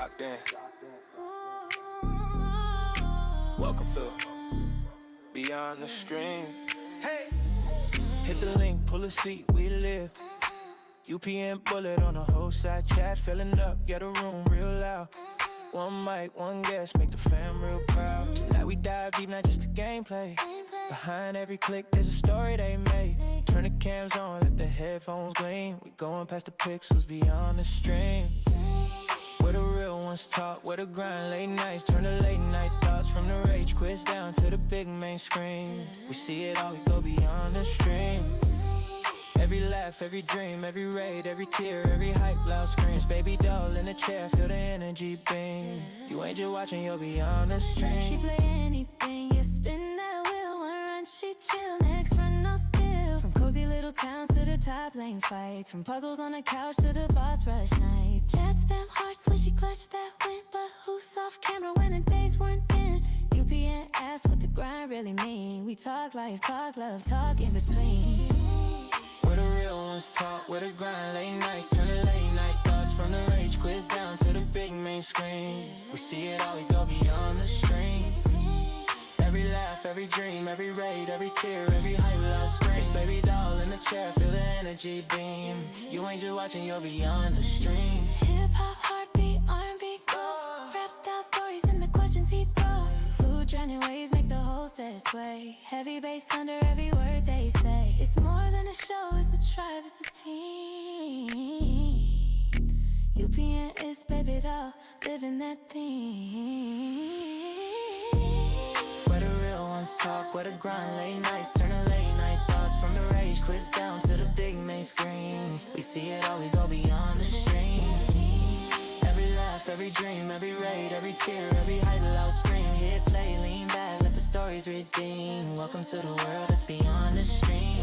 Locked in. Welcome to Beyond the Stream. Hey! Hit the link, pull a seat, we live. UPN bullet on the whole side chat, filling up, get a room real loud. One mic, one guest, make the fam real proud. Tonight we dive deep, not just the gameplay. Behind every click, there's a story they made. Turn the cams on, let the headphones gleam. We going past the pixels, beyond the stream. Where the real ones talk, where the grind late nights turn to late night thoughts. From the rage quiz down to the big main screen. We see it all, we go beyond the stream. Every laugh, every dream, every raid, every tear, every hype, loud screams. Baby doll in the chair, feel the energy beam. You ain't just watching, you're beyond the stream. She play anything, you spin that wheel. One run, she chill, next run, no steal. From cozy little towns to the top lane fights. From puzzles on the couch to the boss rush nights. Chat spam hearts when she clutched that win. But who's off camera when the days weren't thin? UPN asks what the grind really mean. We talk life, talk love, talk in between. Where the real ones talk, where the grind late nights turn to late night thoughts. From the rage quiz down to the big main screen. We see it all, we go beyond the stream. Every laugh, every dream, every raid, every tear, every hype, loud scream. IIsBabyDoll in the chair, feel the energy beam. You ain't just watching, you're beyond the stream. Hip-hop, heartbeat, R&B, gold. Rap style stories and the questions he throws. Fluid drowning waves make the whole set sway. Heavy bass under every word they say. It's more than a show, it's a tribe, it's a team. UPN IIsBabyDoll, living that theme. Where the real ones talk, where the grind late nights turn to late night thoughts. From the rage quiz down to the big main screen. We see it all, we go beyond the stream. Every laugh, every dream, every raid, every tear, every hype, loud scream. Hit play, lean back, let the stories redeem. Welcome to the world that's beyond the stream.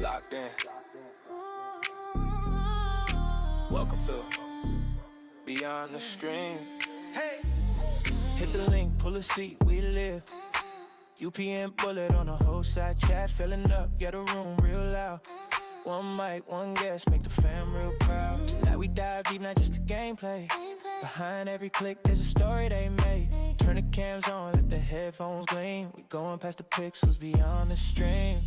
Locked in. Welcome to Beyond the Stream. Hey! Hit the link, pull a seat, we live. UPN bullet on the whole side chat, filling up, get a room real loud. One mic, one guest, make the fam real proud. Tonight we dive deep, not just the gameplay. Behind every click, there's a story they made. Turn the cams on, let the headphones gleam. We going past the pixels, beyond the stream.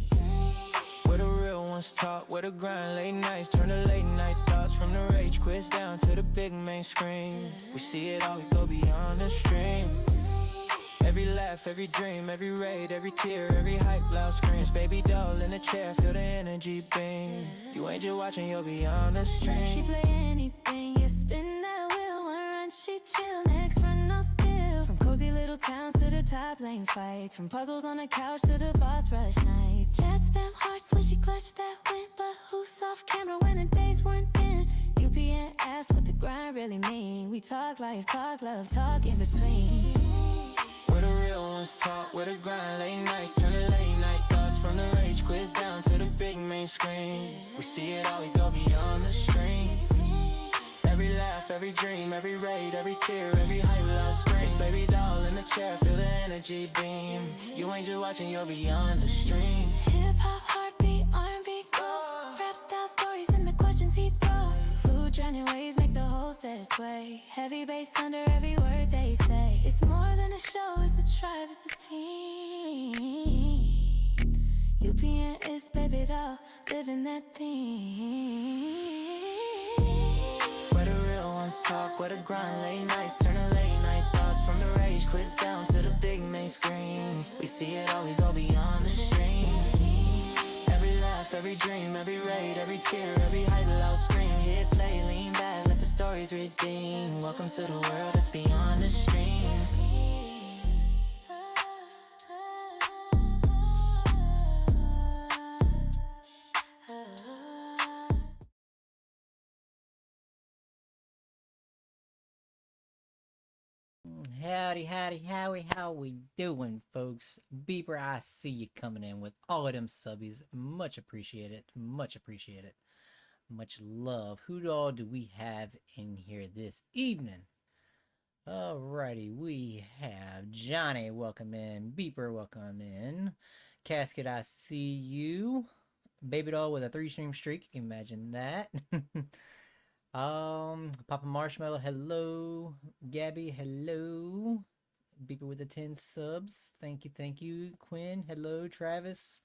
Where the real ones talk, where the grind late nights turn to late night thoughts. From the rage quiz down to the big main screen. We see it all, we go beyond the stream. Every laugh, every dream, every raid, every tear, every hype, loud screams. IIsBabyDoll in the chair, feel the energy beam. You ain't just watching, you're beyond the stream. She play anything, you spin that wheel. One run, she chill, next run, no steal. From cozy little towns to the top lane fights. From puzzles on the couch to the boss rush nights. Chat spam hearts when she clutched that win. But who's off camera when the days weren't thin? UPN asks what the grind really mean. We talk life, talk love, talk in between. Where the real ones talk, where the grind late nights turn to late night thoughts. From the rage quiz down to the big main screen. We see it all, we go beyond the stream. Every laugh, every dream, every raid, every tear, every hype, loud scream. IIsBabyDoll in the chair, feel the energy beam. You ain't just watching, you're beyond the stream. Hip-hop, heartbeat, R&B, gold. Rap style stories and the questions he throws. Fluid drowning waves make the whole set sway. Heavy bass under every word they say. It's more than a show, it's a tribe, it's a team. UPN IIsBabyDoll, living that theme. Where the real ones talk, where the grind late nights turn to late night thoughts. From the rage quiz down to the big main screen. We see it all, we go beyond the stream. Every laugh, every dream, every raid, every tear, every hype, loud scream. Hit play, lean back, let the stories redeem. Welcome to the world that's beyond the stream. Howdy, howdy, howie, how we doing, folks? Beeper, I see you coming in with all of them subbies. Much appreciated, much appreciated. Much love. Who all do we have in here this evening? Alrighty, we have Johnny, welcome in. Beeper, welcome in. Casket, I see you. Baby doll with a 3-stream streak, imagine that. Papa Marshmallow, hello. Gabby, hello. Beeper with the 10 subs. Thank you, thank you. Quinn, hello. Travis.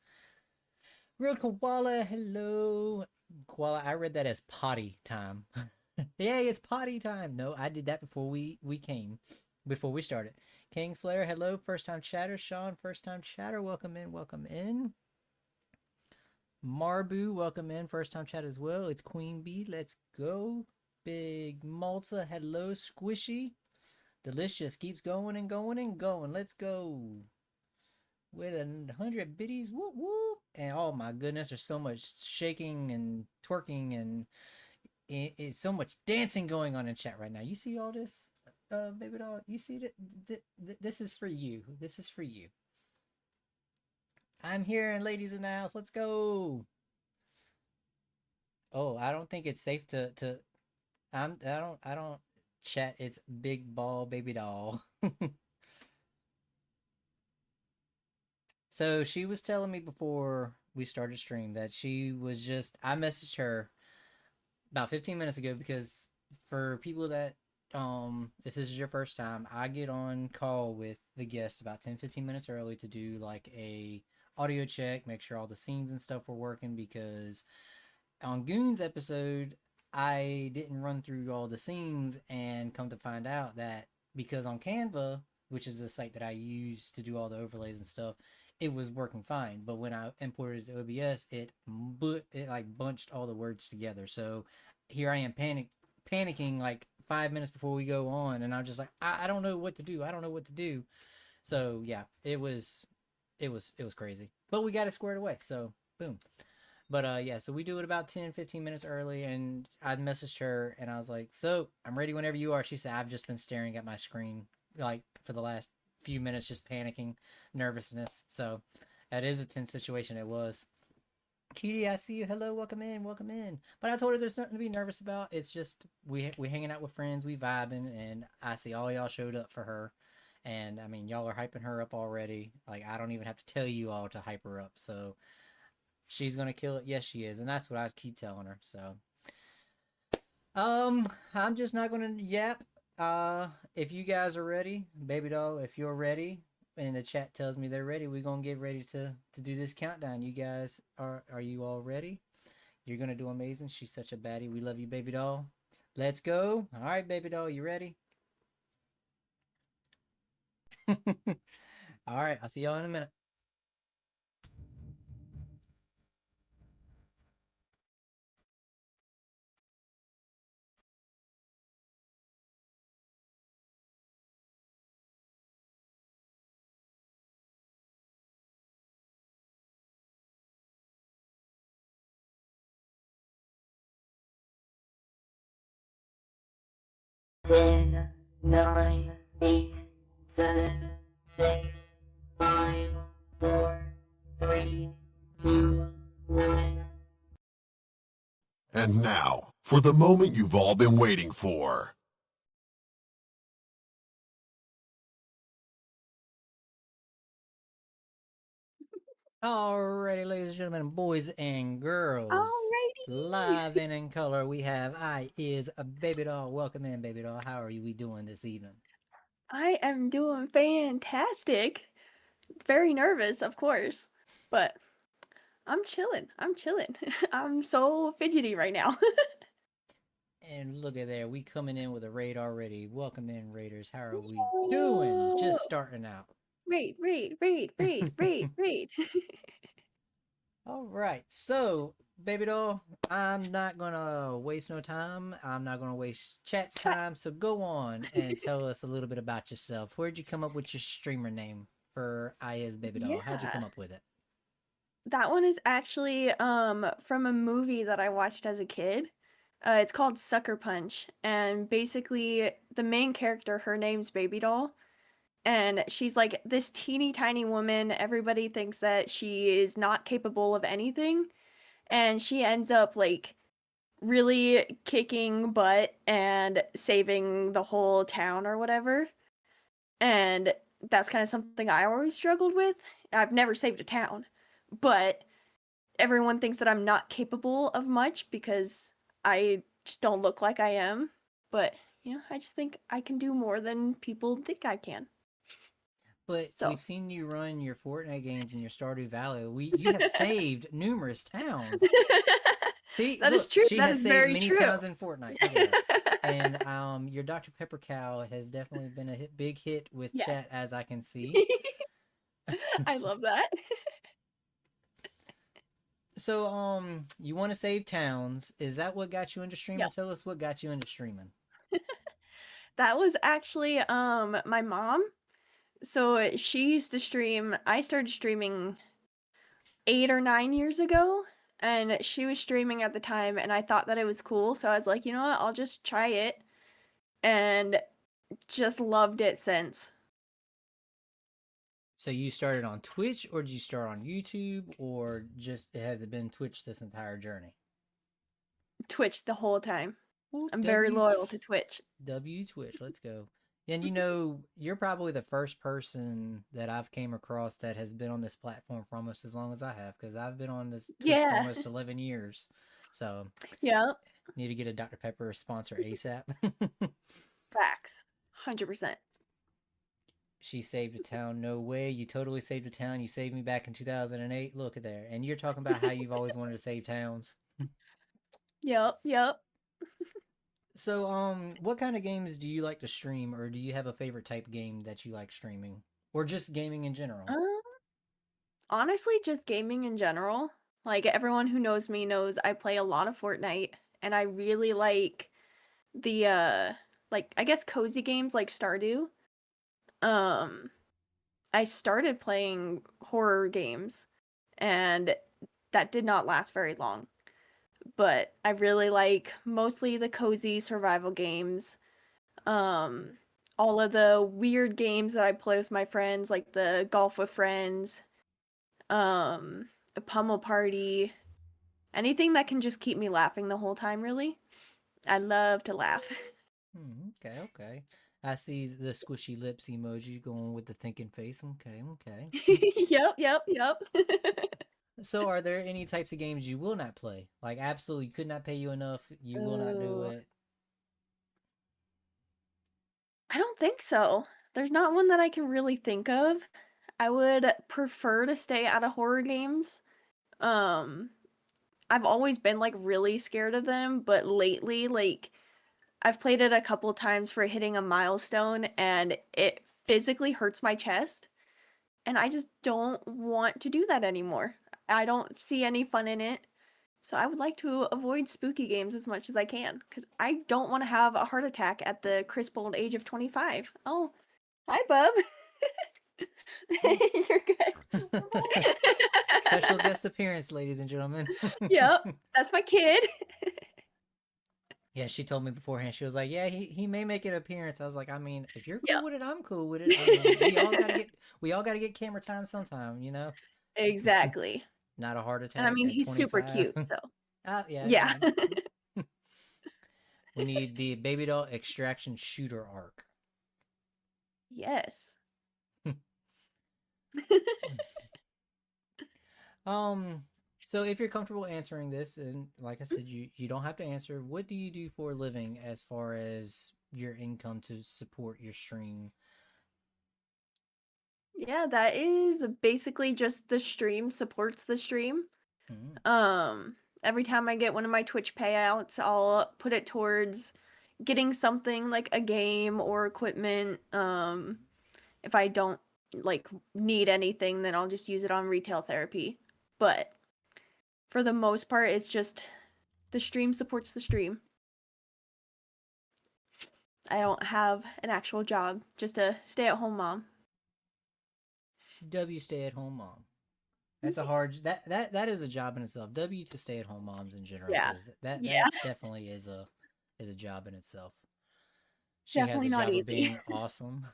Real Koala, hello. Koala, I read that as potty time. Yay, it's potty time. No, I did that before before we started. Kingslayer, hello. First time chatter. Sean, first time chatter. Welcome in, welcome in. Marbu, welcome in. First time chat as well. It's Queen Bee. Let's go. Big Malta, hello. Squishy. Delicious. Keeps going and going and going. Let's go. With 100 biddies. Whoop whoop. And oh my goodness, there's so much shaking and twerking and it's so much dancing going on in chat right now. You see all this? Baby doll, you see that? This is for you. This is for you. I'm here and ladies in the house. Let's go. Oh, I don't think it's safe to I don't chat. It's big ball baby doll. So she was telling me before we started stream that she was just I messaged her about 15 minutes ago because for people that if this is your first time, I get on call with the guest about 10-15 minutes early to do like a audio check, make sure all the scenes and stuff were working because on Goon's episode, I didn't run through all the scenes and come to find out that because on Canva, which is the site that I use to do all the overlays and stuff, it was working fine. But when I imported it to OBS, it like bunched all the words together. So here I am panicking like 5 minutes before we go on, and I'm just like, I don't know what to do. I don't know what to do. So yeah, it was crazy. But we got it squared away. So boom. But yeah, so we do it about 10-15 minutes early, and I messaged her and I was like, so I'm ready whenever you are. She said, I've just been staring at my screen like for the last few minutes, just panicking, nervousness. So that is a tense situation. It was. Cutie, I see you. Hello, welcome in, welcome in. But I told her there's nothing to be nervous about. It's just we hanging out with friends, we vibing, and I see all y'all showed up for her. And I mean, y'all are hyping her up already. Like I don't even have to tell you all to hype her up. So she's gonna kill it. Yes, she is, and that's what I keep telling her. So, I'm just not gonna yap. If you guys are ready, baby doll, if you're ready, and the chat tells me they're ready, we're gonna get ready to do this countdown. You guys are you all ready? You're gonna do amazing. She's such a baddie. We love you, baby doll. Let's go. All right, baby doll, you ready? All right, I'll see y'all in a minute. Ten, nine, eight, seven, six, five, four, three, two, one. And now, for the moment you've all been waiting for. Alrighty, ladies and gentlemen, boys and girls. Alrighty. Live and in color, we have IIsBabyDoll. Welcome in, baby doll. How are we doing this evening? I am doing fantastic. Very nervous, of course, but I'm chilling. I'm chilling. I'm so fidgety right now. And look at there, we coming in with a raid already. Welcome in, Raiders. How are we doing? Just starting out. Raid. All right, so baby doll, I'm not gonna waste no time. I'm not gonna waste chat's time. So go on and tell us a little bit about yourself. Where'd you come up with your streamer name for IIsBabyDoll? How'd you Yeah. come up with it? That one is actually from a movie that I watched as a kid. It's called Sucker Punch, and basically the main character, her name's Baby Doll, and she's like this teeny tiny woman. Everybody thinks that she is not capable of anything, and she ends up like really kicking butt and saving the whole town or whatever. And that's kind of something I always struggled with. I've never saved a town, but everyone thinks that I'm not capable of much because I just don't look like I am. But, I just think I can do more than people think I can. But So, we've seen you run your Fortnite games in your Stardew Valley. You have saved numerous towns. See, that is look, true. she That has is saved very many true. towns in Fortnite. Look at that. And your Dr. Pepper cow has definitely been a big hit with Yes. chat, as I can see. I love that. So, you want to save towns? Is that what got you into streaming? Yep. Tell us what got you into streaming. That was actually my mom. So she used to stream. I started streaming 8 or 9 years ago, and she was streaming at the time, and I thought that it was cool, so I was like, you know what, I'll just try it, and just loved it since. So you started on Twitch, or did you start on YouTube, or just has it been Twitch this entire journey? Twitch the whole time. Ooh, I'm very loyal to Twitch. Twitch, let's go. And you're probably the first person that I've came across that has been on this platform for almost as long as I have, because I've been on this Twitch for Yeah. almost 11 years. So Yeah. need to get a Dr. Pepper sponsor ASAP. Facts. 100%. She saved a town. No way. You totally saved a town. You saved me back in 2008. Look at there. And you're talking about how you've always wanted to save towns. Yep. Yep. So, what kind of games do you like to stream, or do you have a favorite type game that you like streaming, or just gaming in general? Honestly, just gaming in general. Like everyone who knows me knows I play a lot of Fortnite, and I really like the like I guess cozy games like Stardew. Um I started playing horror games, and that did not last very long. But I really like mostly the cozy survival games. Um all of the weird games that I play with my friends, like the golf with friends, a pummel party, anything that can just keep me laughing the whole time, really. I love to laugh. Okay, okay. I see the squishy lips emoji going with the thinking face. Okay, okay. Yep, yep, yep. So, are there any types of games you will not play? Like, absolutely could not pay you enough, you will not do Oh, it. I don't think so. There's not one that I can really think of. I would prefer to stay out of horror games. Um, I've always been like really scared of them, but lately, like, I've played it a couple times for hitting a milestone and it physically hurts my chest, and I just don't want to do that anymore. I don't see any fun in it. So I would like to avoid spooky games as much as I can because I don't want to have a heart attack at the crisp old age of 25. Oh, hi, bub. You're good. Special guest appearance, ladies and gentlemen. Yep, that's my kid. Yeah, she told me beforehand. She was like, "Yeah, he may make an appearance." I was like, "I mean, if you're cool Yep. with it, I'm cool with it. I mean, we all gotta get camera time sometime, you know. Exactly. Not a heart And I attack mean, at he's super 25. cute, so Yeah, yeah. we need the baby doll extraction shooter arc. Yes. Um, so if you're comfortable answering this, and like I said, you don't have to answer. What do you do for a living as far as your income to support your stream? Yeah, that is basically just the stream supports the stream. Mm. Every time I get one of my Twitch payouts, I'll put it towards getting something like a game or equipment. If I don't like need anything, then I'll just use it on retail therapy. But for the most part, it's just the stream supports the stream. I don't have an actual job, just a stay-at-home mom. W stay at home mom. That's a hard that is a job in itself. W to stay at home moms in general, Yeah. because that Yeah. definitely is a job in itself. She has Definitely a not job of easy. being awesome.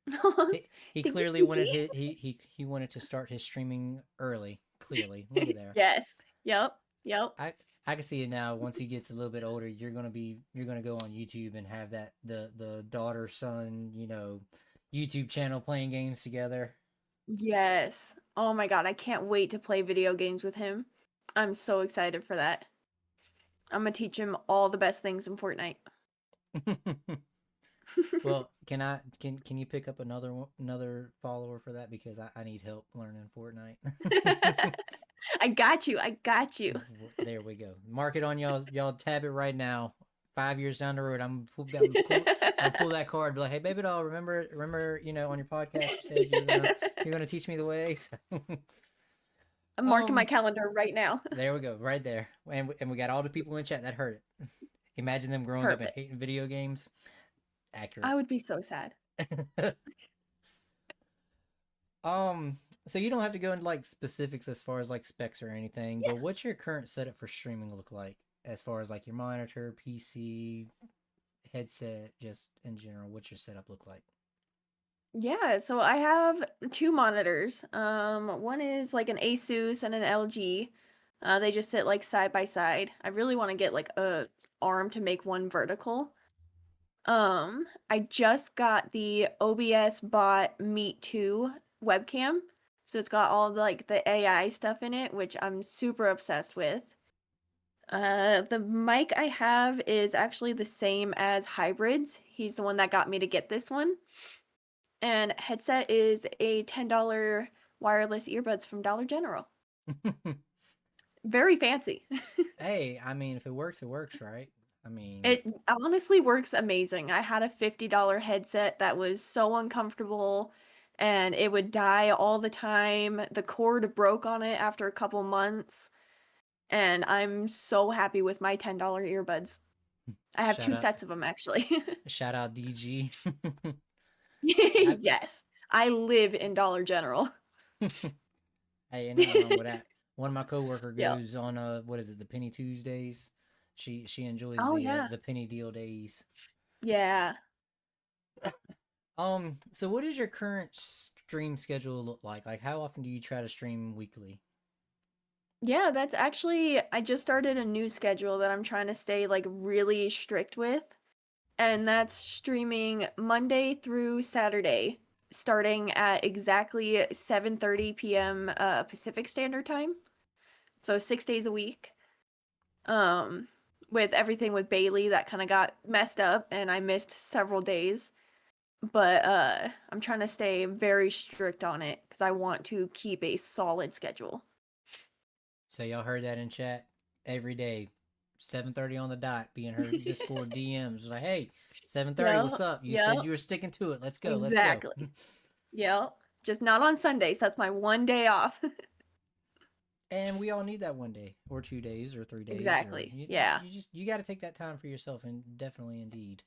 He Thank you, clearly wanted PG. he wanted to start his streaming early. Clearly, look at there. Yes. Yep. Yep. I I can see it now. Once he gets a little bit older, you're gonna go on YouTube and have that the daughter son YouTube channel playing games together. Yes. Oh my God, I can't wait to play video games with him. I'm so excited for that. I'm gonna teach him all the best things in Fortnite. Well, can you pick up another follower for that because I need help learning Fortnite. I got you. I got you. There we go. Mark it on y'all tab it right now. 5 years down the road, I'm pull that card. Be like, hey, baby doll, remember, on your podcast you said you're gonna teach me the way. I'm marking my calendar right now. There we go, right there, and we got all the people in chat that heard it. Imagine them growing up and Perfect. hating video games. Accurate. I would be so sad. So you don't have to go into like specifics as far as like specs or anything, Yeah. but what's your current setup for streaming look like as far as like your monitor, PC, headset, just in general? What's your setup look like? Yeah, so I have two monitors. One is like an Asus and an LG. They just sit like side by side. I really want to get like a arm to make one vertical. I just got the OBS bot Meet 2 webcam. So it's got all the AI stuff in it, which I'm super obsessed with. The mic I have is actually the same as Hybrid's. He's the one that got me to get this one. And headset is a $10 wireless earbuds from Dollar General. Very fancy. Hey, I mean, if it works, right? I mean, It honestly works amazing. I had a $50 headset that was so uncomfortable and it would die all the time. The cord broke on it after a couple months, and I'm so happy with my $10 earbuds. I have shout two out, sets of them actually. shout out DG. Yes, I live in Dollar General. Hey, ain't nothing wrong with that. One of my coworker Yep. goes on what is it, the Penny Tuesdays? She enjoys Oh yeah. the penny deal days. Yeah. So what does your current stream schedule look like? Like, how often do you try to stream weekly? Yeah, that's actually I just started a new schedule that I'm trying to stay like really strict with. And that's streaming Monday through Saturday, starting at exactly 7:30 p.m. Pacific Standard Time. So 6 days a week. Um, with everything with Bailey that kind of got messed up and I missed several days. But I'm trying to stay very strict on it because I want to keep a solid schedule. So y'all heard that in chat every day, 7:30 on the dot. Be in her Discord DMs like, hey, 7:30, what's up? You said you were sticking to it. Let's go. Exactly. Let's go. Yep. Just not on Sundays. That's my one day off. And we all need that 1 day or 2 days or 3 days. Exactly. Or, Yeah. You got to take that time for yourself, and definitely indeed.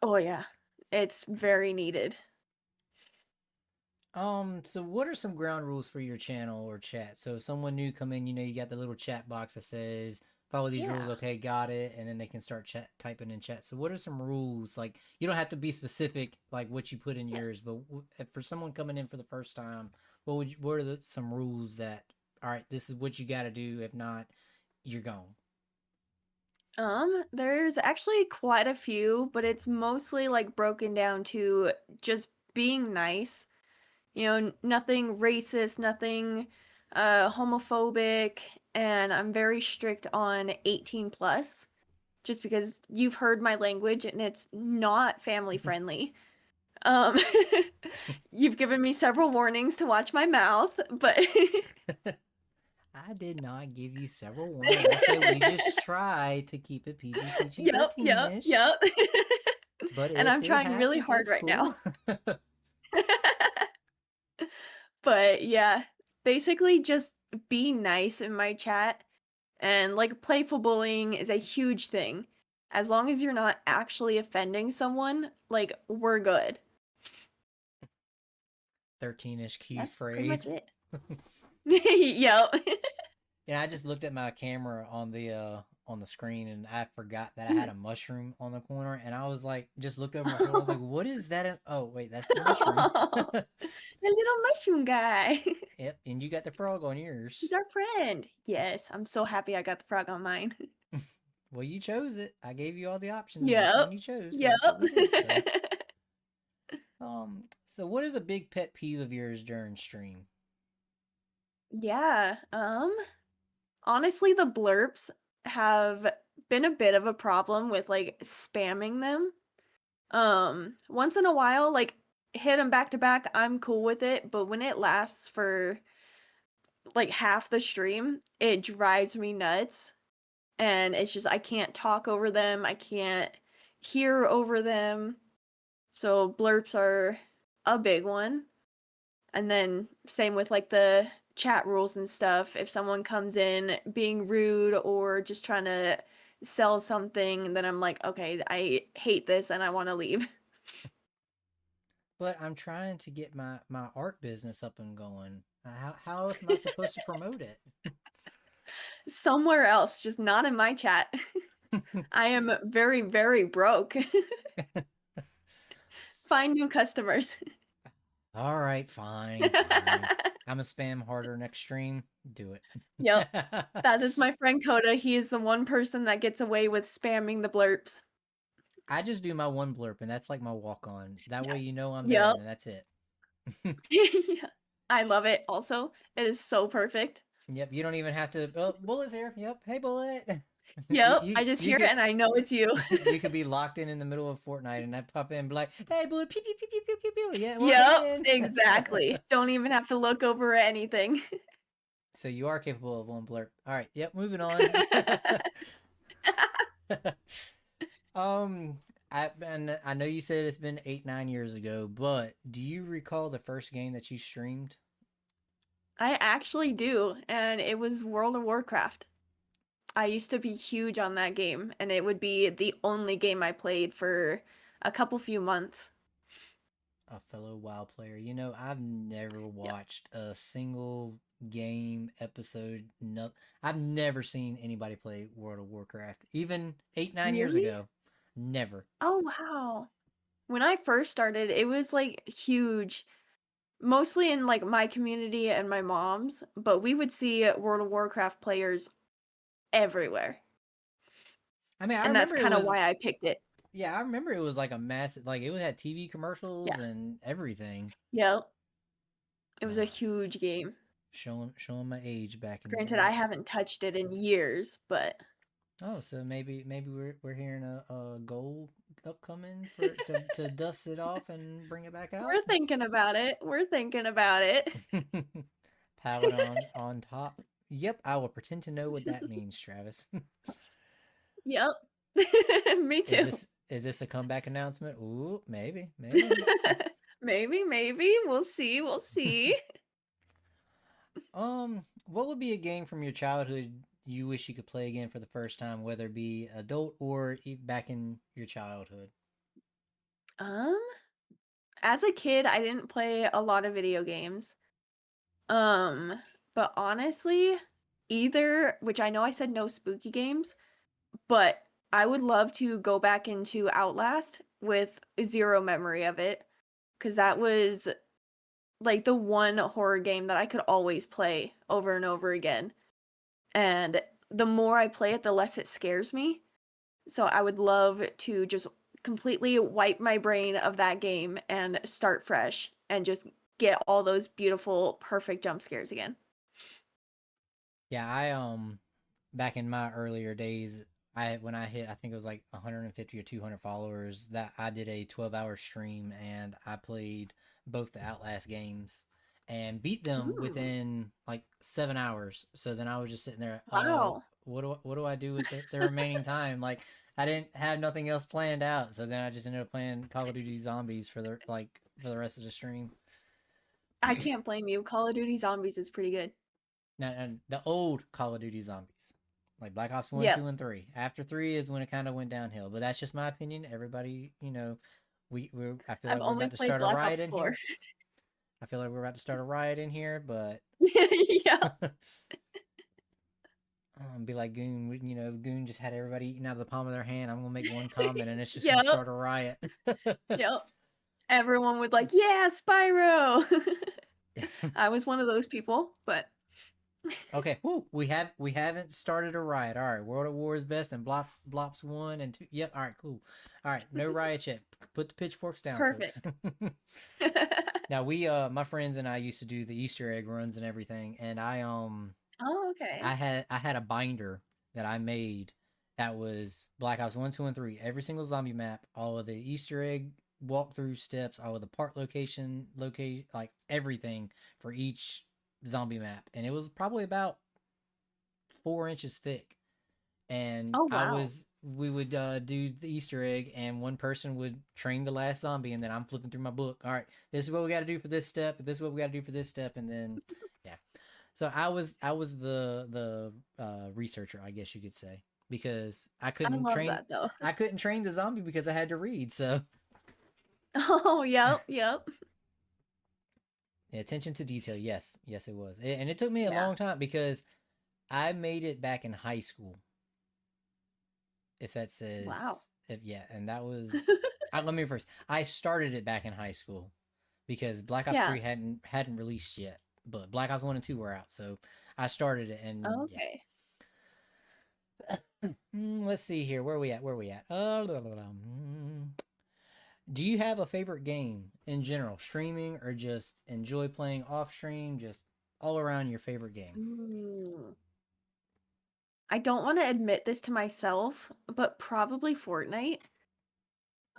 Oh yeah. It's very needed. So what are some ground rules for your channel or chat? So if someone new come in, you got the little chat box that says follow these rules, Yeah. okay, got it, and then they can start typing in chat. So what are some rules? Like, you don't have to be specific like what you put in yours, but if for someone coming in for the first time, what are some rules that, all right, this is what you got to do, if not, you're gone. There's actually quite a few, but it's mostly like broken down to just being nice. Nothing racist, nothing homophobic, and I'm very strict on 18 plus just because you've heard my language and it's not family friendly. Um you've given me several warnings to watch my mouth, but I did not give you several warnings. I said we just try to keep it PG, yep, yep, 13-ish. yep. But And I'm trying really hard right now. But yeah, basically just be nice in my chat. And like playful bullying is a huge thing. As long as you're not actually offending someone, like we're good. 13-ish key That's phrase. pretty much it. Yep. I just looked at my camera on the on the screen, and I forgot that I had a mushroom on the corner, and I was like, just looked over my shoulder. I was like, "What is that?" Oh, wait, that's the mushroom. The little mushroom guy. Yep, and you got the frog on yours. He's our friend. Yes, I'm so happy I got the frog on mine. Well, you chose it. I gave you all the options, and that's the Yep. one you chose. So Yep. that's what we did. So what is a big pet peeve of yours during stream? Yeah. Honestly, the blurps have been a bit of a problem with like spamming them. Once in a while, like hit them back to back, I'm cool with it, but when it lasts for like half the stream, it drives me nuts. And it's just I can't talk over them, I can't hear over them. So blurps are a big one. And then same with like the chat rules and stuff. If someone comes in being rude or just trying to sell something, then I'm like, okay, I hate this and I want to leave. But I'm trying to get my art business up and going. How else am I supposed to promote it? Somewhere else, just not in my chat. I am very, very broke. Find new customers. All right, fine, fine. I'm a spam harder next stream. Do it. Yep. That is my friend Coda. He is the one person that gets away with spamming the blurps. I just do my one blurp, and that's like my walk on. That way you know I'm there, Yep. and that's it. Yeah. I love it also. It is so perfect. Yep, you don't even have to. Oh, Bullet's here. Yep, hey, Bullet. Yep. I just hear it could, and I know it's you. you could be locked in the middle of Fortnite, and I pop in and be like, hey, Bullet, pew, pew, pew, pew, pew, pew, pew. Yeah, welcome Yep. in. Exactly. Don't even have to look over anything. So you are capable of one blurp. All right. Yep. Moving on. I know you said it's been 8-9 years ago, but do you recall the first game that you streamed? I actually do, and it was World of Warcraft. I used to be huge on that game, and it would be the only game I played for a few months. A fellow WoW player. You know, I've never watched a single game episode. No, I've never seen anybody play World of Warcraft. Even 8-9 years Really? ago. Never. Oh, wow. When I first started, it was like huge, mostly in like my community and my mom's, but we would see World of Warcraft players everywhere. I mean, I And that's remember it kind of was. why I picked it. Yeah, I remember it was like a massive. Like it had TV commercials Yeah. and everything. Yep. It was a Uh, huge game. showing my age back in the Granted, day. I haven't touched it in years, but Oh, so maybe we're hearing a goal upcoming for to dust it off and bring it back out. we're thinking about it. We're thinking about it. Powered on top. Yep, I will pretend to know what that means, Travis. Yep. Me Is too. this a comeback announcement? Ooh, maybe. Maybe. We'll see. We'll see. What would be a game from your childhood you wish you could play again for the first time, whether it be adult or back in your childhood? Um, as a kid, I didn't play a lot of video games. But honestly, either, which I know I said no spooky games, but I would love to go back into Outlast with zero memory of it, because that was like the one horror game that I could always play over and over again. And the more I play it, the less it scares me. So I would love to just completely wipe my brain of that game and start fresh and just get all those beautiful, perfect jump scares again. Yeah, I back in my earlier days, when I hit, I think it was like 150 or 200 followers, that I did a 12-hour stream and I played both the Outlast games and beat them Ooh. within like 7 hours. So then I was just sitting there, Wow. what do I do with the remaining time? Like I didn't have nothing else planned out, so then I just ended up playing Call of Duty Zombies for the rest of the stream. I can't blame you. Call of Duty Zombies is pretty good. Now, and the old Call of Duty Zombies, like Black Ops 1, Yep. 2, and 3. After 3 is when it kind of went downhill, but that's just my opinion. Everybody, I feel I've like we're only about to played start a Black riot Ops in 4. here. I feel like we're about to start a riot in here, but Yeah. Be like Goon, Goon just had everybody eating out of the palm of their hand. I'm gonna make one comment and it's just gonna Yep, start a riot. yep. Everyone was like, "Yeah, Spyro." I was one of those people, but Okay, woo, we haven't started a riot. All right, World at War is best, and Blops 1 and 2. Yep, all right, cool. All right, no riot yet. Put the pitchforks down, folks. perfect. Now my friends and I used to do the Easter egg runs and everything, and Oh, okay. I had a binder that I made that was Black Ops 1, 2, and 3. Every single zombie map, all of the Easter egg walkthrough steps, all of the part locate like everything for each zombie map, and it was probably about 4 inches thick. And Oh, wow. we would do the Easter egg, and one person would train the last zombie, and then I'm flipping through my book. All right, this is what we got to do for this step. This is what we got to do for this step, and then yeah. So I was the researcher, I guess you could say, because I love that though. I couldn't train the zombie because I had to read. So Oh, yep, yep. yeah, attention to detail, yes, yes, it was, and it took me a Yeah. long time because I made it back in high school. If that Wow. says if yeah, and that was let me first. I started it back in high school because Black Ops Yeah. 3 hadn't released yet, but Black Ops 1 and 2 were out, so I started it, and yeah. Okay. Let's see here. Where are we at? Where are we at? Do you have a favorite game in general, streaming or just enjoy playing off stream? Just all around your favorite game. Ooh. I don't want to admit this to myself, but probably Fortnite.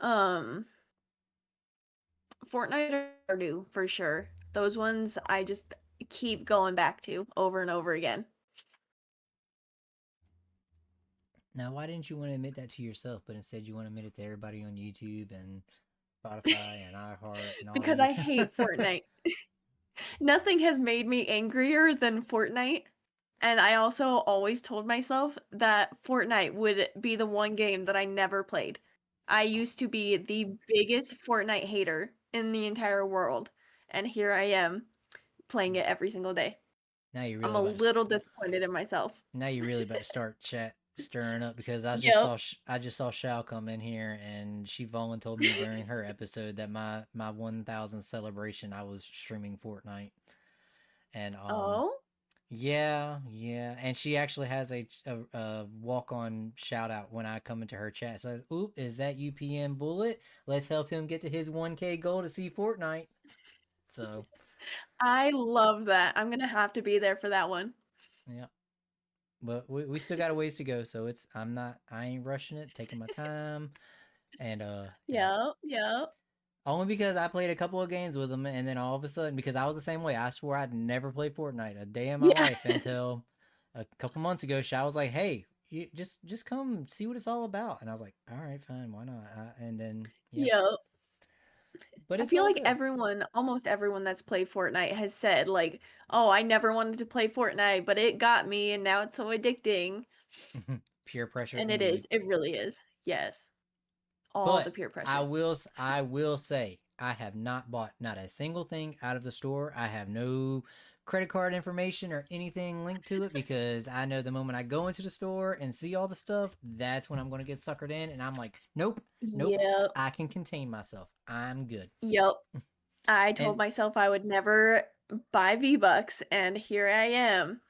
Um, Fortnite or Stardew for sure. Those ones I just keep going back to over and over again. Now, why didn't you want to admit that to yourself, but instead you want to admit it to everybody on YouTube and Spotify and iHeart and all Because I these? hate Fortnite. Nothing has made me angrier than Fortnite. And I also always told myself that Fortnite would be the one game that I never played. I used to be the biggest Fortnite hater in the entire world. And here I am playing it every single day. Now you I'm really a about to little disappointed in myself. now you really about to start chat stirring up because Yep. I just saw Shao come in here and she volunteered me during her episode that my 1,000 celebration I was streaming Fortnite and Oh? yeah, and she actually has a walk on shout out when I come into her chat. It says, "Oop, is that UPM Bullet? Let's help him get to his 1K goal to see Fortnite." So I love that. I'm gonna have to be there for that one. yeah. But we still got a ways to go, so I ain't rushing it, taking my time. And Yep, yes. yep. Only because I played a couple of games with him and then all of a sudden because I was the same way, I swore I'd never play Fortnite a day in my Yeah. life until a couple months ago Sha was like, "Hey, you just come see what it's all about." And I was like, "All right, fine, why not?" And then yeah. Yep. But I it's feel all like good. everyone, almost everyone that's played Fortnite has said like, "Oh, I never wanted to play Fortnite, but it got me and now it's so addicting." Peer pressure And it indeed. is. It really is. Yes. All the But peer pressure. I will say I have not bought not a single thing out of the store. I have no credit card information or anything linked to it because I know the moment I go into the store and see all the stuff, that's when I'm going to get suckered in and I'm like, "Nope. Nope. Yep. I can contain myself. I'm good." Yep. I told And myself I would never buy V-Bucks and here I am.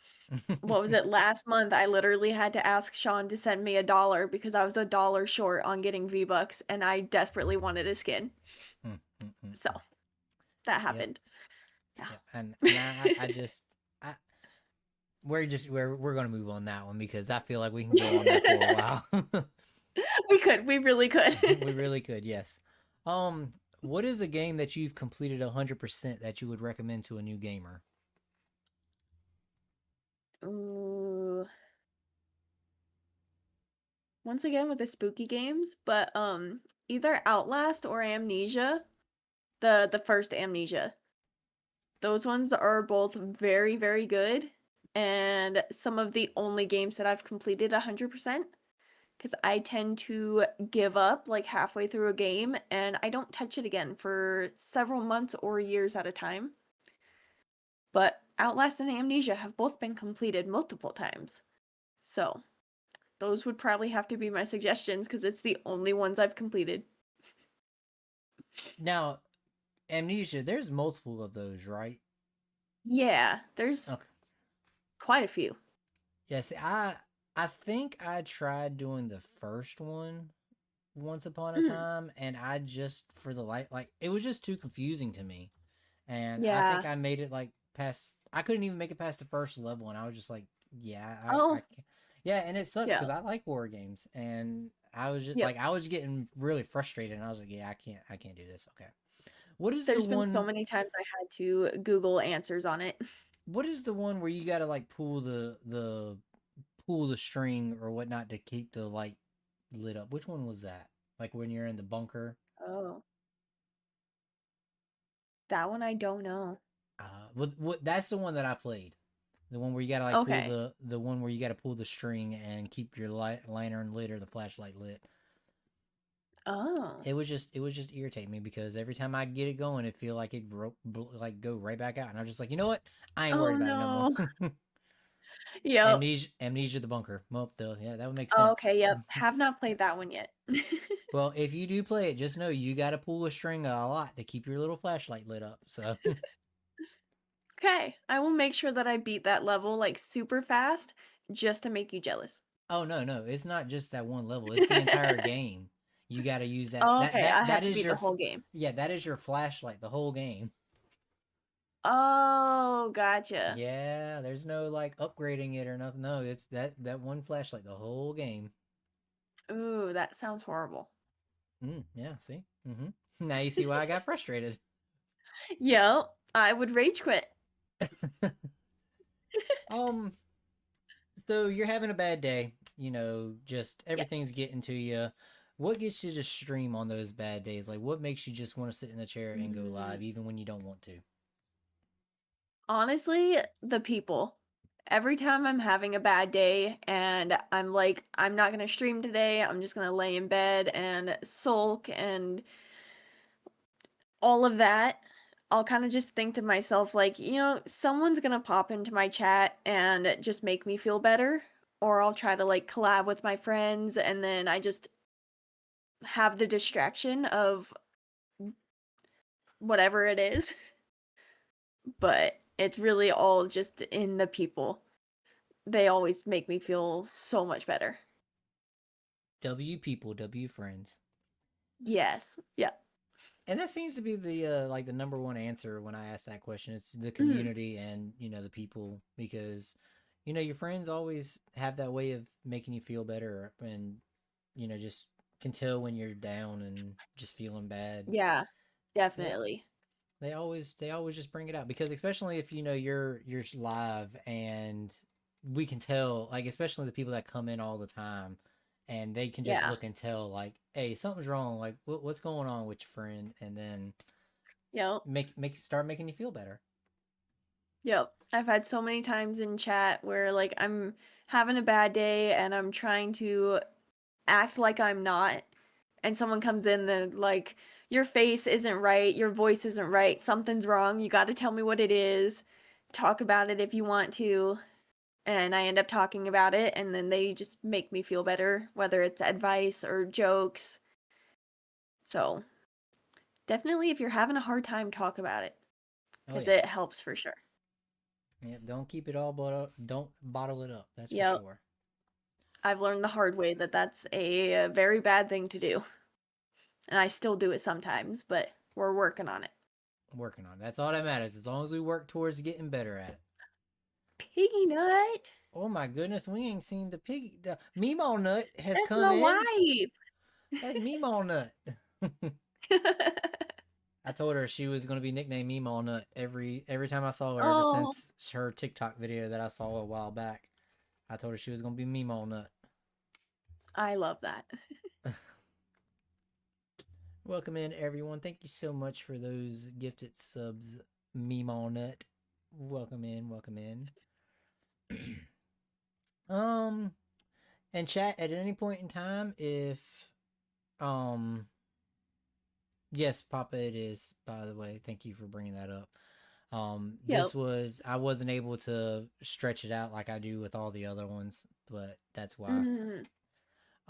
What was it, last month? I literally had to ask Sean to send me $1 because I was $1 short on getting V-Bucks and I desperately wanted a skin. Mm, mm, mm, So mm. that Yep. happened. Yeah. Yep. And I just I we're going to move on that one because I feel like we can go on that for a while. We could. We really could. We really could, yes. What is a game that you've completed 100% that you would recommend to a new gamer? Ooh. Once again with the spooky games, but either Outlast or Amnesia, the first Amnesia. Those ones are both very, very good and some of the only games that I've completed 100% because I tend to give up like halfway through a game and I don't touch it again for several months or years at a time. But Outlast and Amnesia have both been completed multiple times. So those would probably have to be my suggestions because it's the only ones I've completed. Now, Amnesia, there's multiple of those, right? Yeah, there's Okay. quite a few. Yes, I think I tried doing the first one once upon a Mm, time, and I just for the light like it was just too confusing to me, and I think yeah. I made it like past. I couldn't even make it past the first level, and I was just like, yeah, I Oh, can't. Yeah, and it sucks yeah. because I like horror games, and I was just Yep. like I was getting really frustrated, and I was like, yeah, I can't do this. Okay, what is the There's been so one? many times I had to Google answers on it. What is the one where you gotta like pull the string or whatnot to keep the light lit up? Which one was that? Like when you're in the bunker? Oh, that one I don't know. What that's the one that I played. The one where you gotta like pull Okay. the one where you gotta pull the string and keep your lantern lit or the flashlight lit. Oh. It was just irritating me because every time I get it going, it feel like it like go right back out, and I'm just like, you know what? I ain't Oh worried about it no more. no. Yep. Amnesia the bunker. Well, yeah, that would make Oh, sense. okay, yep. Have not played that one yet. Well, if you do play it, just know you got to pull a string a lot to keep your little flashlight lit up. So, Okay, I will make sure that I beat that level like super fast just to make you jealous. oh no, no, it's not just that one level; it's the entire game. You got to use Okay, I have that to is beat the your whole game. yeah, that is your flashlight the whole game. Oh, gotcha. Yeah, there's no like upgrading it or nothing. No, it's that one flashlight the whole game. Ooh, that sounds horrible. Yeah, see. Now you see why I got frustrated. Yep, I would rage quit. um, so you're having a bad day, just Yep. everything's getting to you. What gets you to stream on those bad days? Like, what makes you just want to sit in the chair and go Mm, live, even when you don't want to? honestly, the people. Every time I'm having a bad day and I'm like, I'm not gonna stream today, I'm just gonna lay in bed and sulk and all of that, I'll kind of just think to myself, like, someone's gonna pop into my chat and just make me feel better. Or I'll try to like collab with my friends and then I just have the distraction of whatever it is. But it's really all just in the people. They always make me feel so much better. W people, W friends. Yes. Yeah. And that seems to be the like the number one answer when I ask that question. It's the Mhm. community and the people because your friends always have that way of making you feel better and just can tell when you're down and just feeling bad. Yeah, They definitely. they always just bring it out because especially if you're live and we can tell like especially the people that come in all the time and they can just Yeah. look and tell like hey something's wrong like what's going on with your friend and then Yep. make start making you feel better. Yep. I've had so many times in chat where like I'm having a bad day and I'm trying to act like I'm not, and someone comes in and like, your face isn't right, your voice isn't right, something's wrong, you got to tell me what it is. Talk about it if you want to. And I end up talking about it, and then they just make me feel better, whether it's advice or jokes. So definitely, if you're having a hard time, talk about it Oh because yeah. it helps for sure. Yep, don't keep it all bottled. Don't bottle it up. That's for Yep. sure. I've learned the hard way that that's a very bad thing to do. And I still do it sometimes, but we're working on it. Working on it. That's all that matters. As long as we work towards getting better at it. Piggy nut. Oh my goodness, we ain't seen the pig. The Meemaw Nut has That's come my in. wife. That's Meemaw Nut. I told her she was going to be nicknamed Meemaw Nut every time I saw her ever Oh, since her TikTok video that I saw a while back. I told her she was going to be Meemaw Nut. I love that. Welcome in, everyone. Thank you so much for those gifted subs, Meemaw Nut. Welcome in, welcome in. um, and chat at any point in time, if um, yes, Papa, it is. By the way, thank you for bringing that up. Yep. I wasn't able to stretch it out like I do with all the other ones. but that's why.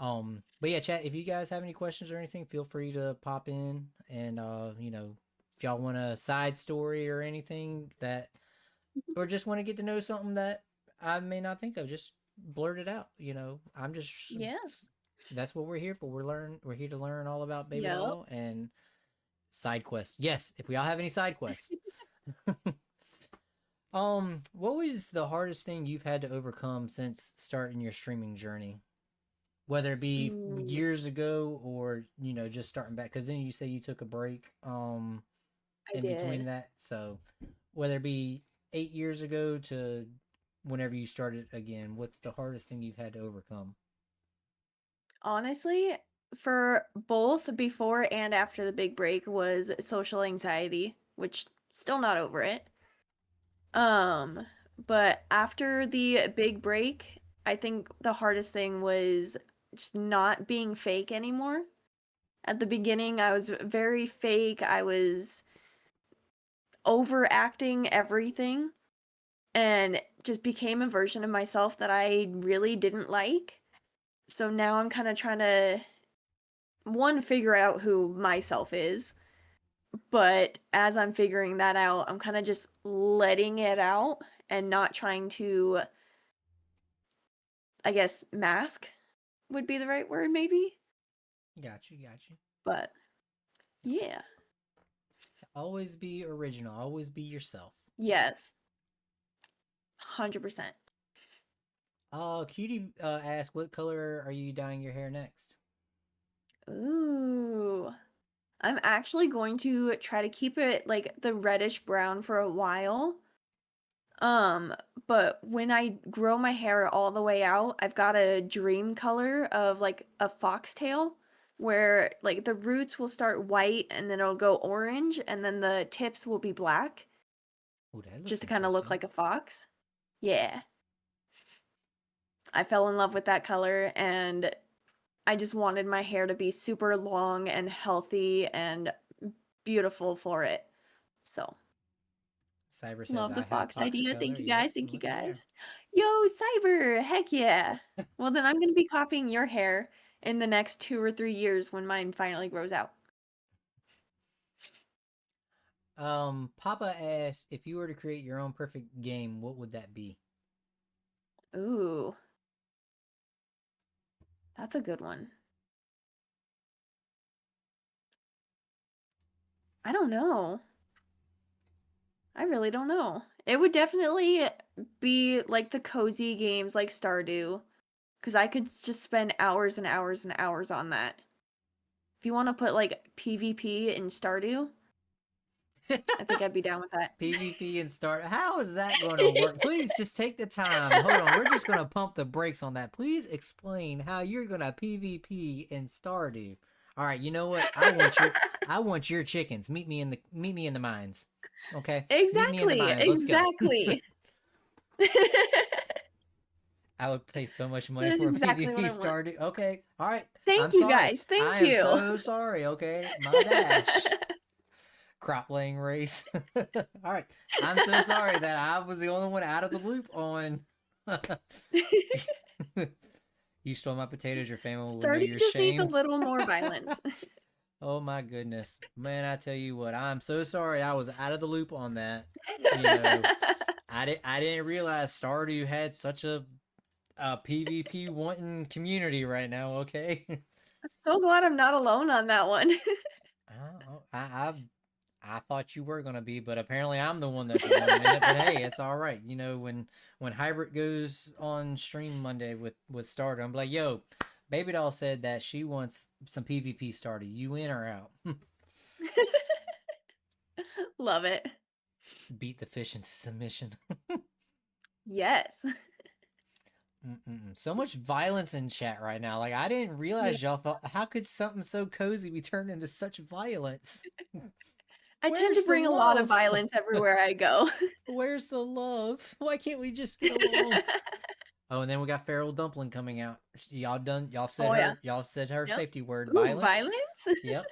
Mm, But yeah, chat. If you guys have any questions or anything, feel free to pop in, and if y'all want a side story or anything that, or just want to get to know something that I may not think of, just blurt it out. I'm just yeah. that's what we're here for. We're here to learn all about Baby Yep. Doll and side quests. Yes, if we all have any side quests. What was the hardest thing you've had to overcome since starting your streaming journey? Whether it be Ooh, years ago or just starting back, because then you say you took a break I in between did. that. So whether it be 8 years ago to whenever you started again, what's the hardest thing you've had to overcome? Honestly, for both before and after the big break was social anxiety, which still not over it. Um, but after the big break, I think the hardest thing was just not being fake anymore. At the beginning, I was very fake. I was overacting everything and just became a version of myself that I really didn't like. So now I'm kind of trying to one figure out who myself is, but as I'm figuring that out, I'm kind of just letting it out and not trying to, I guess, mask would be the right word maybe. Got you. But yeah. Always be original. Always be yourself. Yes. 100%. Cutie asked, what color are you dyeing your hair next? Ooh. I'm actually going to try to keep it like the reddish brown for a while. Um, but when I grow my hair all the way out, I've got a dream color of like a foxtail where like the roots will start white and then it'll go orange and then the tips will be black Oh, that looks just to kind of look interesting. like a fox. Yeah. I fell in love with that color and I just wanted my hair to be super long and healthy and beautiful for it. So, Cyber says, love the I have fox fox idea. color. Thank you Yep, guys. Thank you look there. guys. Yo, Cyber. Heck yeah. Well, then I'm going to be copying your hair in the next 2 or 3 years when mine finally grows out. Papa asked, if you were to create your own perfect game, what would that be? Ooh, that's a good one. I don't know. I really don't know. It would definitely be like the cozy games like Stardew, because I could just spend hours and hours and hours on that. If you want to put like PvP in Stardew, I think I'd be down with that. PvP and start. How is that going to work? Please just take the time. Hold on. We're just going to pump the brakes on that. Please explain how you're going to PvP in Stardew. All right, you know what? I want your chickens. Meet me in the mines. Okay? Meet me in the Exactly, mines. Let's go. exactly. I would pay so much money That is for a exactly what PvP I want. Stardew. Okay. All right. I'm Thank you sorry. guys. Thank I am you. so sorry. Okay. My dash. Crop laying race. All right. I'm so sorry that I was the only one out of the loop on. You stole my potatoes. Your family will know Stardew your just needs a shame. little more violence. Oh my goodness, man! I tell you what, I'm so sorry. I was out of the loop on that. You know, I didn't realize Stardew had such a PvP wanting community right now. Okay. So glad I'm not alone on that one. I thought you were gonna be, but apparently I'm the one that's alone in it. But hey, it's all right. When Hybrid goes on stream Monday with Starter, I'm like, yo, Baby Doll said that she wants some PvP Starter. You in or out? Love it. Beat the fish into submission. Yes. Mm-mm. So much violence in chat right now. Like I didn't Yeah. realize y'all thought. How could something so cozy be turned into such violence? I tend to Where's the bring a lot of love? violence everywhere I go. Where's the love? Why can't we just get along? Oh, and then we got Feral Dumpling coming out. Y'all done? Y'all said Oh yeah. her. Y'all said her Yep. safety word. Ooh, Violence. violence? Yep.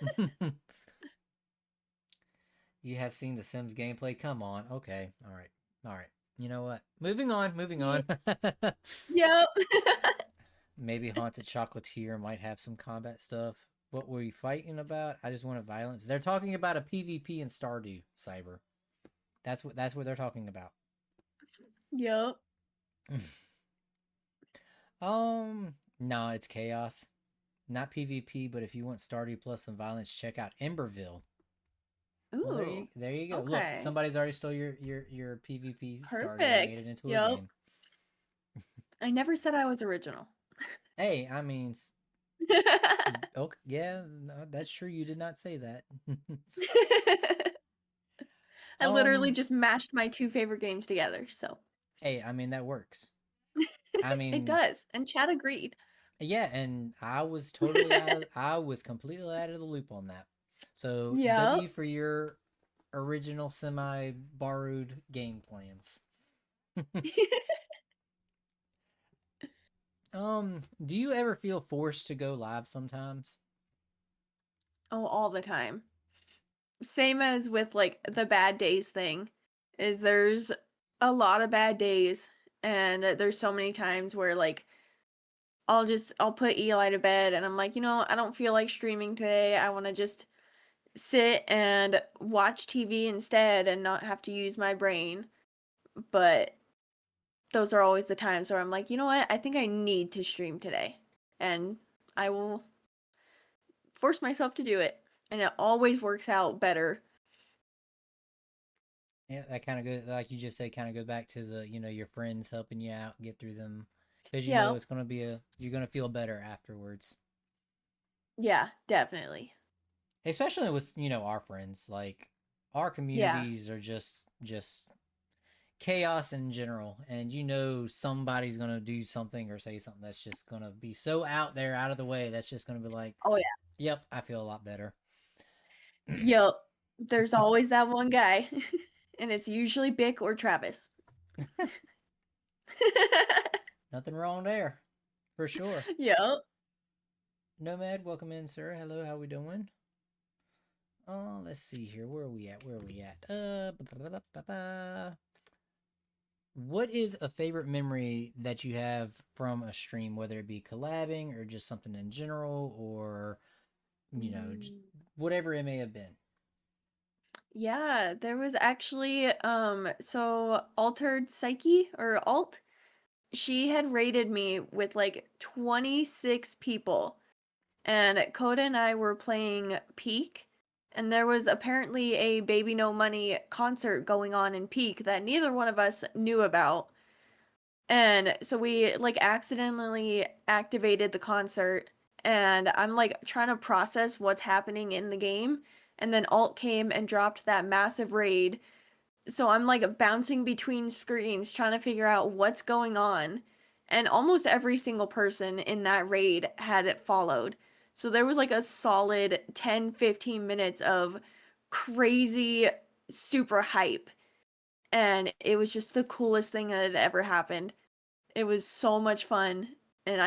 You have seen the Sims gameplay. Come on. Okay. All right. All right. You know what? Moving on, moving on. Yep. Maybe Haunted Chocolatier might have some combat stuff. What were you fighting about? I just wanted violence. They're talking about a PvP in Stardew, Cyber. That's what they're talking about. Yep. No, it's chaos. Not PvP, but if you want Stardew plus some violence, check out Emberville. Well, Ooh. there you go. Look, Okay. somebody's already stole your PvP Stardew and made Perfect. it into a Yep. game. I never said I was original. Hey, I mean, okay, yeah, no, that's true. You did not say that. I literally um, just mashed my two favorite games together, so hey, I mean that works. I it mean, does. And Chad agreed. yeah, and I was I was completely out of the loop on that. So Yep. W for your original semi borrowed game plans. Do you ever feel forced to go live sometimes? Oh, all the time. Same as with like the bad days thing, is there's a lot of bad days, and there's so many times where like I'll put Eli to bed and I'm like, I don't feel like streaming today. I want to just sit and watch TV instead and not have to use my brain. But those are always the times where I'm like, you know what? I think I need to stream today. And I will force myself to do it. And it always works out better. Yeah, that kind of goes, like you just said, kind of go back to the, your friends helping you out, get through them. Because Yeah. it's going to you're going to feel better afterwards. Yeah, definitely. Especially with, our friends. Like, our communities are just chaos in general. And somebody's going to do something or say something that's just going to be so out there, out of the way, that's just going to be like, Oh, yeah. yep, I feel a lot better. Yep. There's always that one guy. And it's usually Bick or Travis. Nothing wrong there, for sure. Yep. Nomad, welcome in, sir. Hello, how we doing? Oh, let's see here. Where are we at? What is a favorite memory that you have from a stream, whether it be collabing or just something in general, or whatever it may have been? Yeah, there was actually so Altered Psyche or Alt, she had raided me with like 26 people. And Coda and I were playing Peak, and there was apparently a Baby No Money concert going on in Peak that neither one of us knew about. And so we like accidentally activated the concert, and I'm like trying to process what's happening in the game, and then Alt came and dropped that massive raid. So I'm like bouncing between screens trying to figure out what's going on. And almost every single person in that raid had it followed. So there was like a solid 10, 15 minutes of crazy super hype. And it was just the coolest thing that had ever happened. It was so much fun. And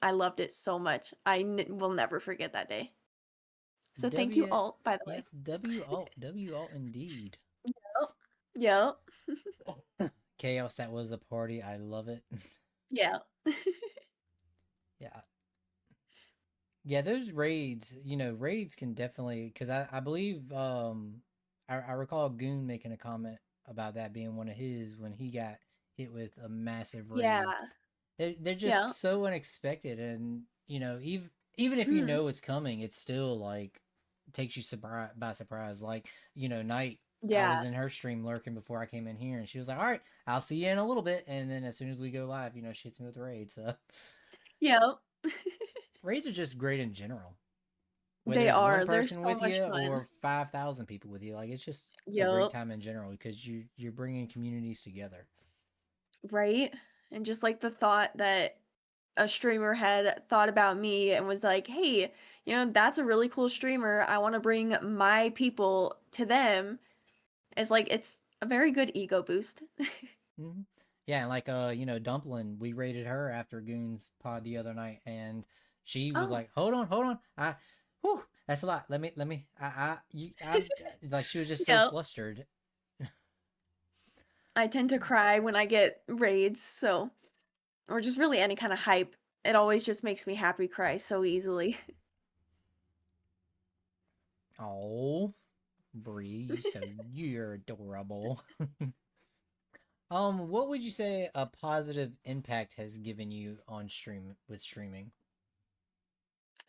I loved it so much. Will never forget that day. So thank you, Alt, by the Yeah, way. W alt indeed. Yep. Chaos, that was a party. I love it. Yeah. Yeah. Yeah, those raids, raids can definitely, because I believe, I recall Goon making a comment about that being one of his when he got hit with a massive Yeah. raid. They're Yeah. just so unexpected, and even if Mm. it's coming, it still like takes you by surprise. Like Night, I was Yeah. in her stream lurking before I came in here, and she was like, "All right, I'll see you in a little bit," and then as soon as we go live, she hits me with the raid. So Yep. raids are just great in general. Whether They it's one are. They're person so with much you fun. or 5,000 people with you, like it's just a great Yep. time in general because you're bringing communities together. Right? And just like the thought that a streamer had thought about me and was like, "Hey, that's a really cool streamer. I want to bring my people to them." It's like it's a very good ego boost. Mm-hmm. Yeah, and like Dumpling, we rated her after Goon's pod the other night, and she was Oh. like, "Hold on, whew, that's a lot. Let me, I, like she was just so Yep. flustered." I tend to cry when I get raids, so or just really any kind of hype. It always just makes me happy cry so easily. Oh, Bree, you're adorable. What would you say a positive impact has given you on streaming?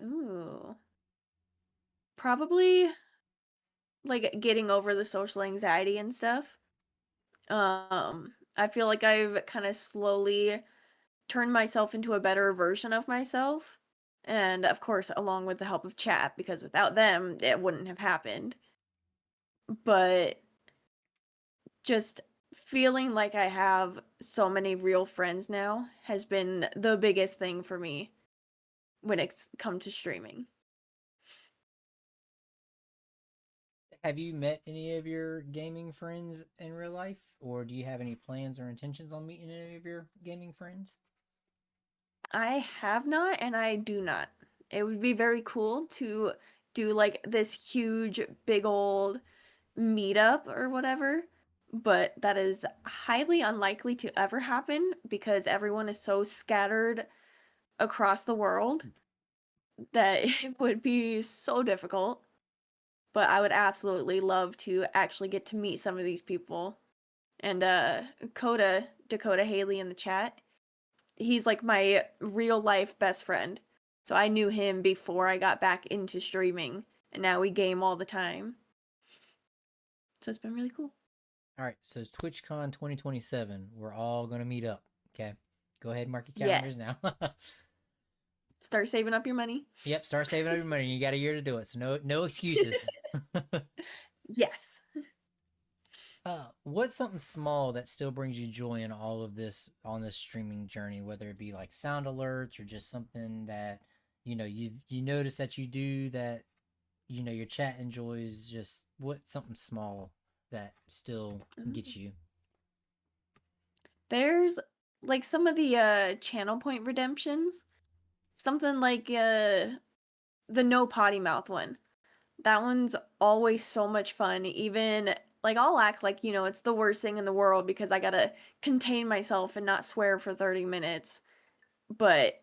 Ooh. Probably like getting over the social anxiety and stuff. I feel like I've kind of slowly turned myself into a better version of myself. And of course, along with the help of chat, because without them, it wouldn't have happened. But just feeling like I have so many real friends now has been the biggest thing for me when it's come to streaming. Have you met any of your gaming friends in real life, or do you have any plans or intentions on meeting any of your gaming friends? I have not, and I do not. It would be very cool to do like this huge, big old meetup or whatever, but that is highly unlikely to ever happen because everyone is so scattered across the world that it would be so difficult. But I would absolutely love to actually get to meet some of these people. And Dakota Haley in the chat, he's like my real life best friend. So I knew him before I got back into streaming, and now we game all the time. So it's been really cool. All right, so it's TwitchCon 2027. We're all gonna meet up. Okay, go ahead, and mark your Yes. calendars now. Start saving up your money. Yep, start saving up your money. You got a year to do it, so no excuses. Yes. What's something small that still brings you joy in all of this on this streaming journey? Whether it be like sound alerts or just something that you notice that you do that your chat enjoys. Just what something small that still gets you. There's like some of the channel point redemptions. Something like the no potty mouth one. That one's always so much fun. Even like I'll act like, it's the worst thing in the world because I gotta contain myself and not swear for 30 minutes. But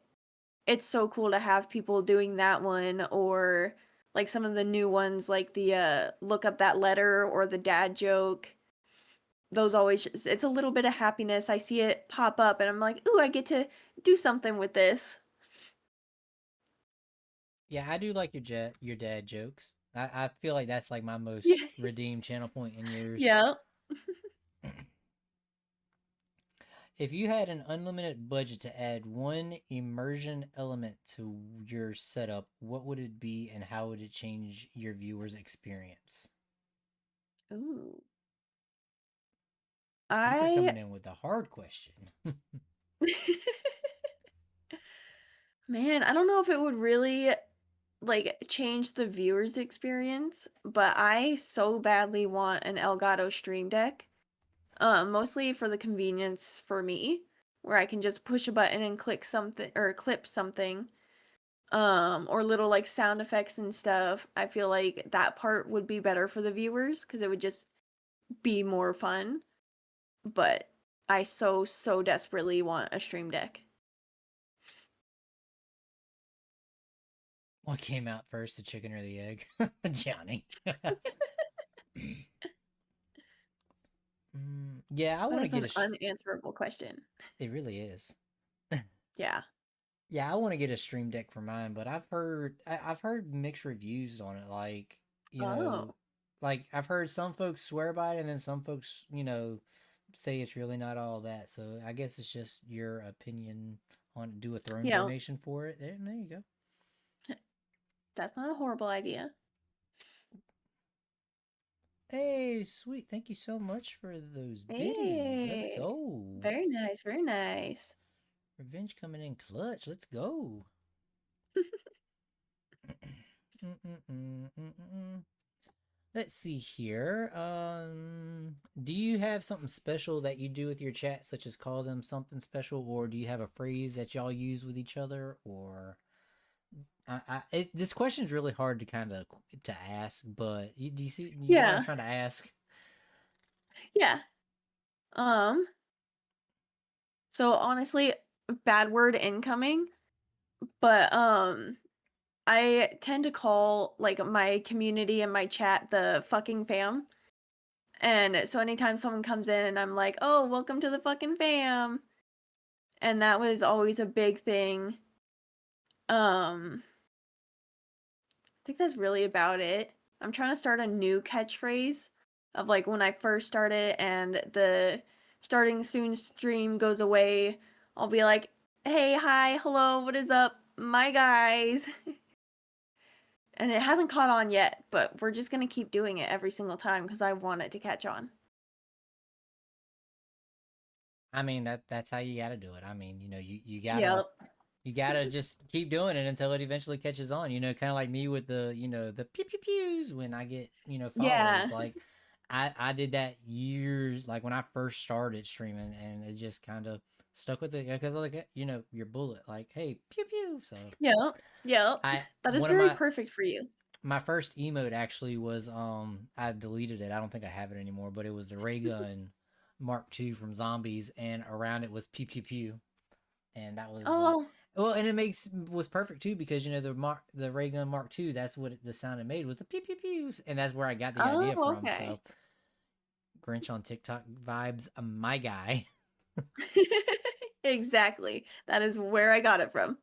it's so cool to have people doing that one or like some of the new ones like the look up that letter or the dad joke. Those always it's a little bit of happiness. I see it pop up and I'm like, "Ooh, I get to do something with this." Yeah, I do like your dad jokes. I feel like that's like my most Yeah. redeemed channel point in yours. Yeah. If you had an unlimited budget to add one immersion element to your setup, what would it be and how would it change your viewers' experience? Ooh. You are I coming in with a hard question. Man, I don't know if it would really like change the viewer's experience, but I so badly want an Elgato Stream Deck. Mostly for the convenience for me, where I can just push a button and click something or clip something. Or little like sound effects and stuff. I feel like that part would be better for the viewers because it would just be more fun. But I so desperately want a Stream Deck. What came out first, the chicken or the egg? Johnny. Yeah, I That want to is get an unanswerable question. It really is. Yeah. Yeah, I want to get a Stream Deck for mine, but I've heard mixed reviews on it. Like Oh. like I've heard some folks swear by it, and then some folks say it's really not all that. So I guess it's just your opinion on do a throne Yeah. donation for it. There you go. That's not a horrible idea. Hey, sweet. Thank you so much for those biddies. Let's Hey. go. Very nice, very nice. Revenge coming in clutch. Let's go. Mm-mm-mm-mm-mm. Let's see here. Do you have something special that you do with your chat, such as call them something special, or do you have a phrase that y'all use with each other? Or this question is really hard to to ask, but do you see what I'm Yeah. trying to ask? Yeah. Um, so honestly, bad word incoming, but I tend to call like my community and my chat the fucking fam. And so anytime someone comes in and I'm like, "Oh, welcome to the fucking fam." And that was always a big thing. I think that's really about it. I'm trying to start a new catchphrase of like when I first started and the starting soon stream goes away, I'll be like, "Hey, hi, hello, what is up, my guys?" And it hasn't caught on yet, but we're just gonna keep doing it every single time because I want it to catch on. I mean that's how you gotta do it. I mean, you gotta Yep. you gotta just keep doing it until it eventually catches on. Kind of like me with the pew pew pews when I get followers. Yeah. Like I did that years like when I first started streaming, and it just kind of stuck with it because like your bullet like hey pew pew. So Yep. Yep. I That is one of very perfect for you. my first emote actually was I deleted it. I don't think I have it anymore, but it was the ray gun Mark II from Zombies, and around it was pew pew pew, and that was like Oh. well, and it was perfect too because the ray gun Mark II, that's what the sound it made was the pew pew pews, and that's where I got the idea Oh, from. okay. So Grinch on TikTok vibes, my guy. Exactly. That is where I got it from.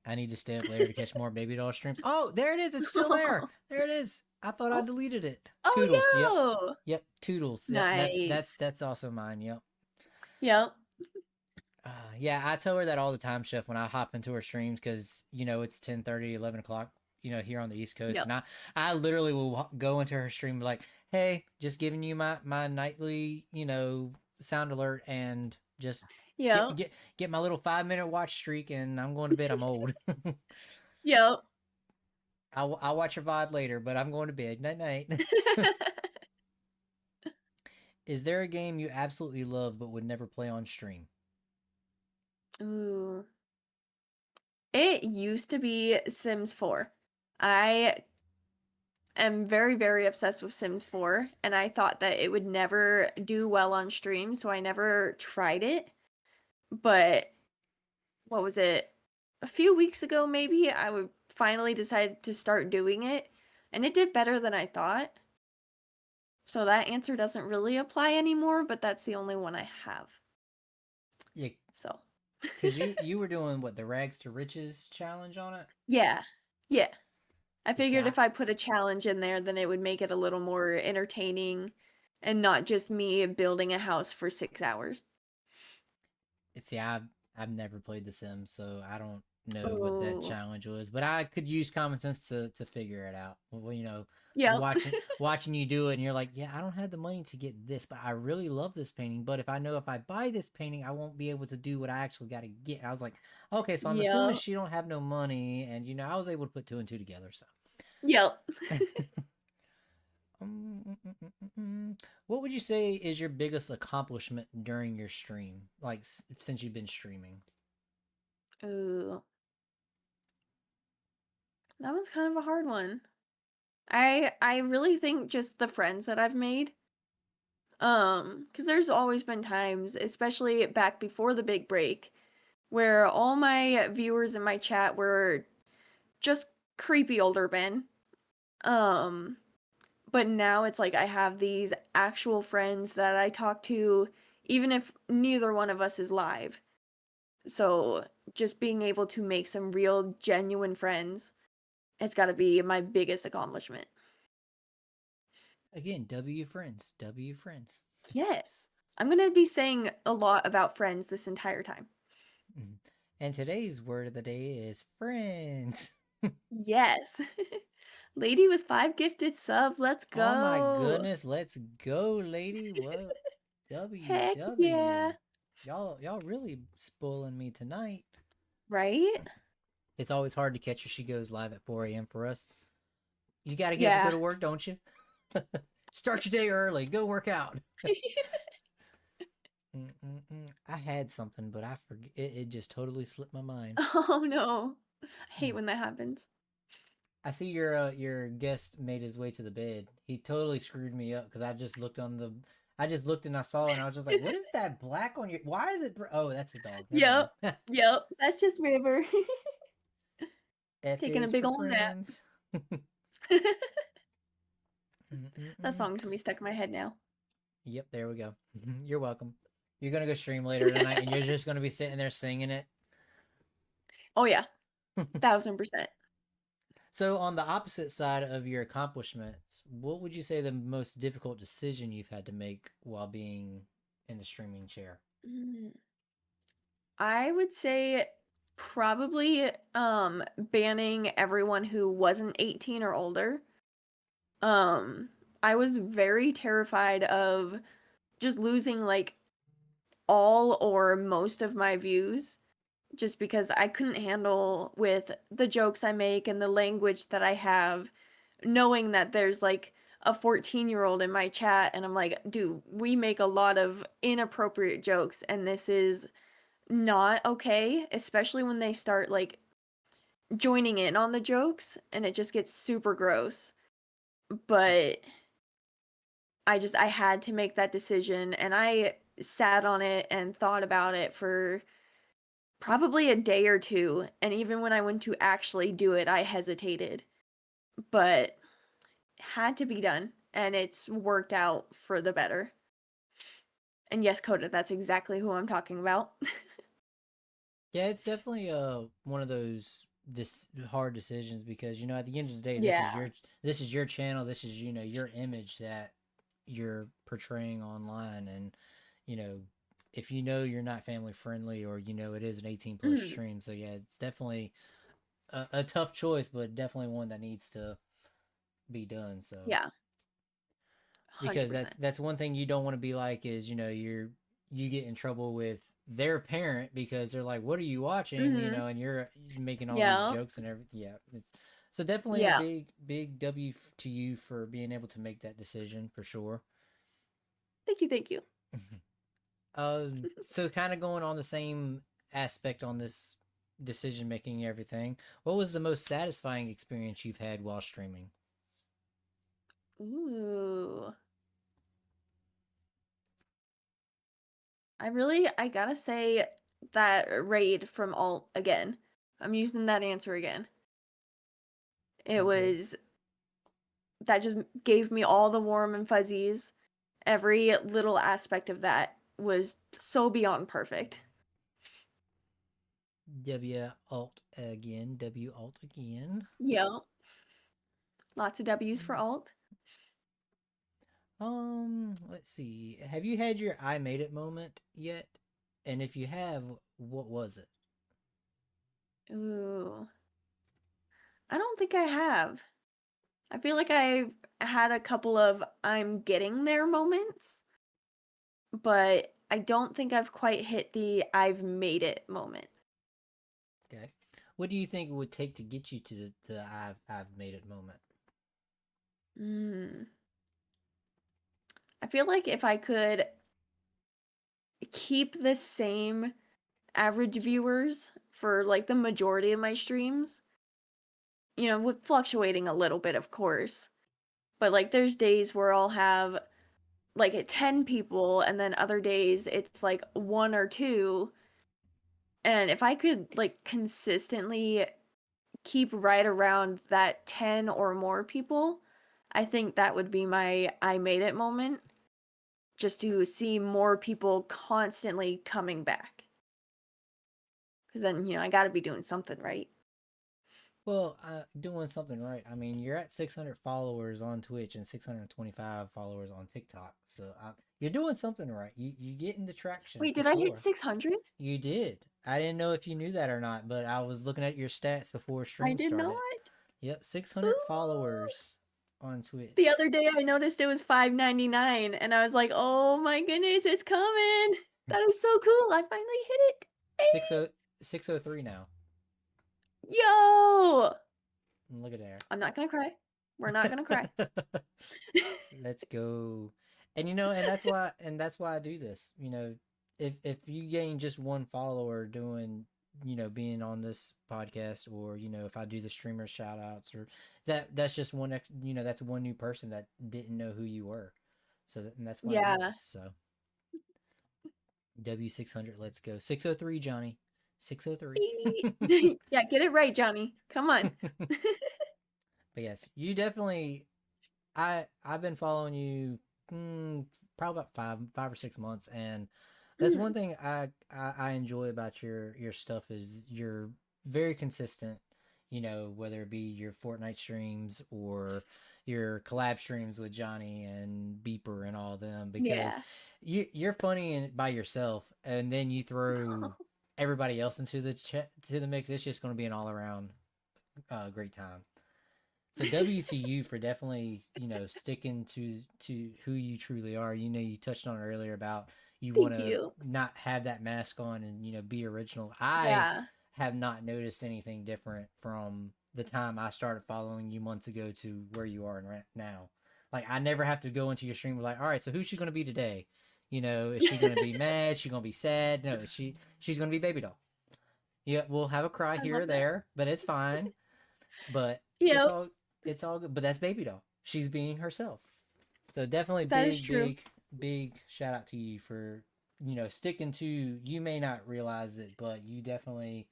I need to stay up later to catch more baby doll streams. Oh, there it is. It's still there. There it is. I thought I Oh, deleted it. Toodles. Yep. oh no. Yep. Toodles. Yep. That's Nice. that's also mine. Yep. Yep. Yeah, I tell her that all the time, Chef, when I hop into her streams because it's 10:30, 11 o'clock, here on the East Coast, Yep. and I literally will go into her stream and be like, "Hey, just giving you my nightly sound alert, and just get Yep. get get my little 5 minute watch streak, and I'm going to bed. I'm old. Yep. I'll watch your VOD later, but I'm going to bed. Night night." Is there a game you absolutely love but would never play on stream? Ooh. It used to be Sims 4. I am very, very obsessed with Sims 4, and I thought that it would never do well on stream, so I never tried it. But what was it? A few weeks ago, maybe, I would finally decide to start doing it, and it did better than I thought. So that answer doesn't really apply anymore, but that's the only one I have. Yeah, So, because you were doing what, the rags to riches challenge on it. yeah. Yeah. I You see, figured if I put a challenge in there, then it would make it a little more entertaining and not just me building a house for 6 hours. I've never played The Sims, so I don't know what that Oh. challenge was. But I could use common sense to figure it out. Well, just Yep. watching you do it, and you're like, yeah, I don't have the money to get this, but I really love this painting. But if I know if I buy this painting, I won't be able to do what I actually got to get. I was like, okay, so I'm assuming Yep. she don't have no money, and I was able to put two and two together. So. Yep. What would you say is your biggest accomplishment during your stream, like since you've been streaming? Ooh. That was kind of a hard one. I really think just the friends that I've made. Because there's always been times, especially back before the big break, where all my viewers in my chat were just creepy older men. Um, but now it's like I have these actual friends that I talk to, even if neither one of us is live. So just being able to make some real, genuine friends has got to be my biggest accomplishment. Again, W friends, W friends. Yes. I'm going to be saying a lot about friends this entire time. Mhm. And today's word of the day is friends. Yes. Lady with 5 gifted subs, let's Oh my go. goodness, let's go, lady. What? W Heck W. yeah. Y'all really spoiling me tonight. Right? It's always hard to catch her. She goes live at 4 a.m. for us. You got to get up and go Yeah. to work, don't you? Start your day early. Go work out. I had something, but I forget. It just totally slipped my mind. Oh no. I hate Mm. when that happens. I see your guest made his way to the bed. He totally screwed me up because I just looked on the. I just looked and I saw it and I was just like, what is that black on your? Why is it? Oh, that's a dog. Never Yep. mind. Yep. That's just River F taking a is big for old nap. friends. That song's gonna be stuck in my head now. Yep, there we go. You're welcome. You're gonna go stream later tonight, and you're just gonna be sitting there singing it. Oh yeah, 1000%. So, on the opposite side of your accomplishments, what would you say the most difficult decision you've had to make while being in the streaming chair? Mm. I would say probably banning everyone who wasn't 18 or older. Um I was very terrified of just losing like all or most of my views just because I couldn't handle with the jokes I make and the language that I have, knowing that there's like a 14-year-old in my chat and I'm like, dude, we make a lot of inappropriate jokes and this is not okay, especially when they start like joining in on the jokes and it just gets super gross. But I had to make that decision and I sat on it and thought about it for probably a day or two, and even when I went to actually do it, I hesitated. But had to be done and it's worked out for the better. And yes, Coda, that's exactly who I'm talking about. Yeah, it's definitely one of those hard decisions because at the end of the day, Yeah. this is your channel, this is your image that you're portraying online, and you know if you're not family friendly or it is an 18 plus Mhm. stream, so yeah, it's definitely a tough choice, but definitely one that needs to be done. So Yeah. because that's 100%. that's one thing you don't want to be like is you get in trouble with their parent because they're like, what are you watching, Mhm. and you're making all these Yeah. jokes and everything. Yeah, it's so definitely a Yeah. big W to you for being able to make that decision for sure. Thank you, thank you. So kind of going on the same aspect on this decision making and everything, what was the most satisfying experience you've had while streaming? Ooh. I gotta say that raid from Alt again. I'm using that answer again. It Okay. was that just gave me all the warm and fuzzies. Every little aspect of that was so beyond perfect. W alt again. Yeah. Lots of W's for Alt. Let's see. Have you had your I made it moment yet? And if you have, what was it? Ooh. I don't think I have. I feel like I've had a couple of I'm getting there moments, but I don't think I've quite hit the I've made it moment. Okay. What do you think it would take to get you to the I've made it moment? Mm. I feel like if I could keep the same average viewers for like the majority of my streams, with fluctuating a little bit, of course. But like there's days where I'll have like 10 people and then other days it's like one or two. And if I could like consistently keep right around that 10 or more people, I think that would be my I made it moment. Just to see more people constantly coming back. Because then, I got to be doing something right. Well, doing something right. I mean, you're at 600 followers on Twitch and 625 followers on TikTok. So you're doing something right. You getting the traction Wait, for did I hit sure. 600? You did. I didn't know if you knew that or not, but I was looking at your stats before I stream did not. started. Yep, 600 Ooh. followers on The Twitch. other day I noticed it was 5.99 and I was like, "Oh my goodness, it's coming." That is so cool. I finally hit it. 60 603 now. Yo! Look at there. I'm not going to cry. We're not going to cry. Let's go. And that's why I do this. If you gain just one follower doing, being on this podcast, or if I do the streamer shout outs, or that's just one that's one new person that didn't know who you were. So and that's why you Yeah. lost. So W600, let's go. 603, Johnny. 603. Yeah, get it right, Johnny. Come on. But yes, you definitely. I've been following you probably about 5 or 6 months, and that's one Mhm. thing I enjoy about your stuff is you're very consistent. You know, whether it be your Fortnite streams or your collab streams with Johnny and Beeper and all of them, because Yeah. you're funny by yourself, and then you throw everybody else into to the mix. It's just going to be an all around great time. So W to you for definitely, sticking to who you truly are. You know, you touched on it earlier about you want Thank to you. not have that mask on and be original. I Yeah. have not noticed anything different from the time I started following you months ago to where you are now. Like I never have to go into your stream with like, all right, so who's she gonna be today? Is she gonna be mad? Is she gonna be sad? No, she's gonna be baby doll. Yeah, we'll have a cry I here love or that. there, but it's fine. But it's Yep, all it's all good. But that's baby doll. She's being herself. So definitely that is big, true. big, big shout out to you for sticking to. You may not realize it, but you definitely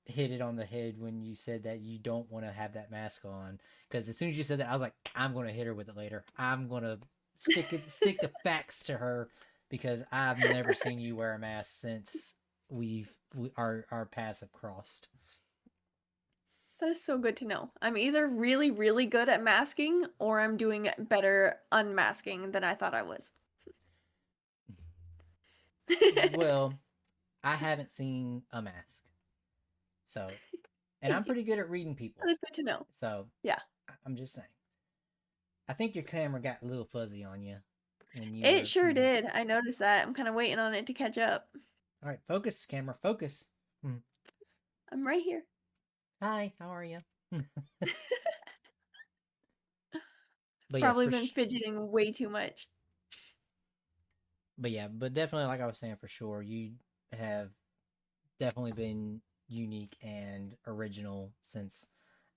hit it on the head when you said that you don't want to have that mask on. Because as soon as you said that, I was like, I'm going to hit her with it later. I'm going to stick the facts to her because I've never seen you wear a mask since our paths have crossed. That is so good to know. I'm either really, really good at masking or I'm doing better unmasking than I thought I was. Well, I haven't seen a mask. So, and I'm Thank you. pretty good at reading people. That is good to know. So, Yeah. I'm just saying. I think your camera got a little fuzzy on you when you It were. sure did. I noticed that. I'm kind of waiting on it to catch up. All right, focus, camera, focus. I'm right here. Hi, how are you? It's But yes, probably been fidgeting way too much. but yeah, but definitely, like I was saying, for sure, you have definitely been unique and original since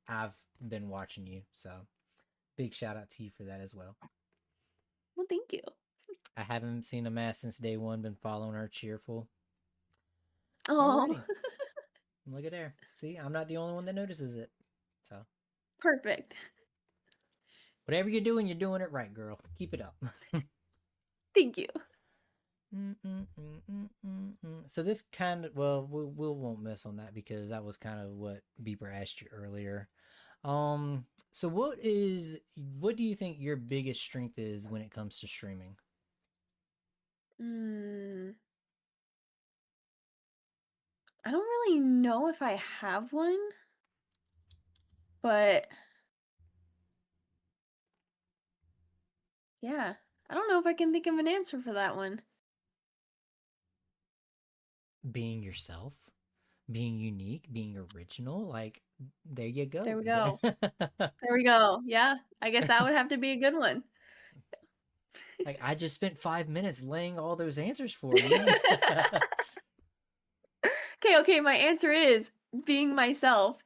I've been watching you. So, big shout out to you for that as well. Well, thank you. I haven't seen a mask since day one. Been following her, cheerful Oh, already. Look at there. See, I'm not the only one that notices it. So, perfect. whatever you're doing it right, girl. Keep it up. Thank you. So this kind of we won't mess on that because that was kind of what Beeper asked you earlier. So what do you think your biggest strength is when it comes to streaming? I don't really know if I have one, but yeah, I don't know if I can think of an answer for that one. Being yourself, being unique, being original. Like there you go. There we go. There we go. Yeah, I guess that would have to be a good one. Like I just spent 5 minutes laying all those answers for you. Okay, my answer is being myself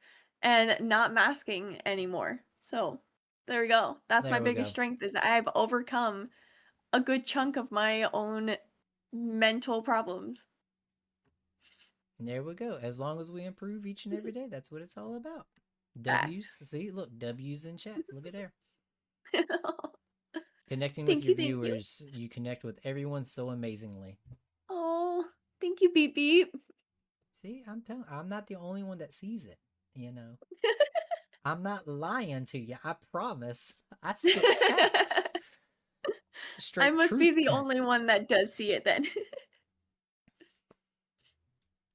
and not masking anymore. So, there we go. That's my There we biggest go. strength is I've overcome a good chunk of my own mental problems. There we go. As long as we improve each and every day, that's what it's all about. Facts. W's. See, look, W's in chat. Look at there. Connecting with Thank your you, thank you. viewers, you connect with everyone so amazingly. Oh, thank you, Beep Beep. See, I'm not the only one that sees it, you know. I'm not lying to you. I promise. I spit facts. I Straight must be truth. the only one that does see it then.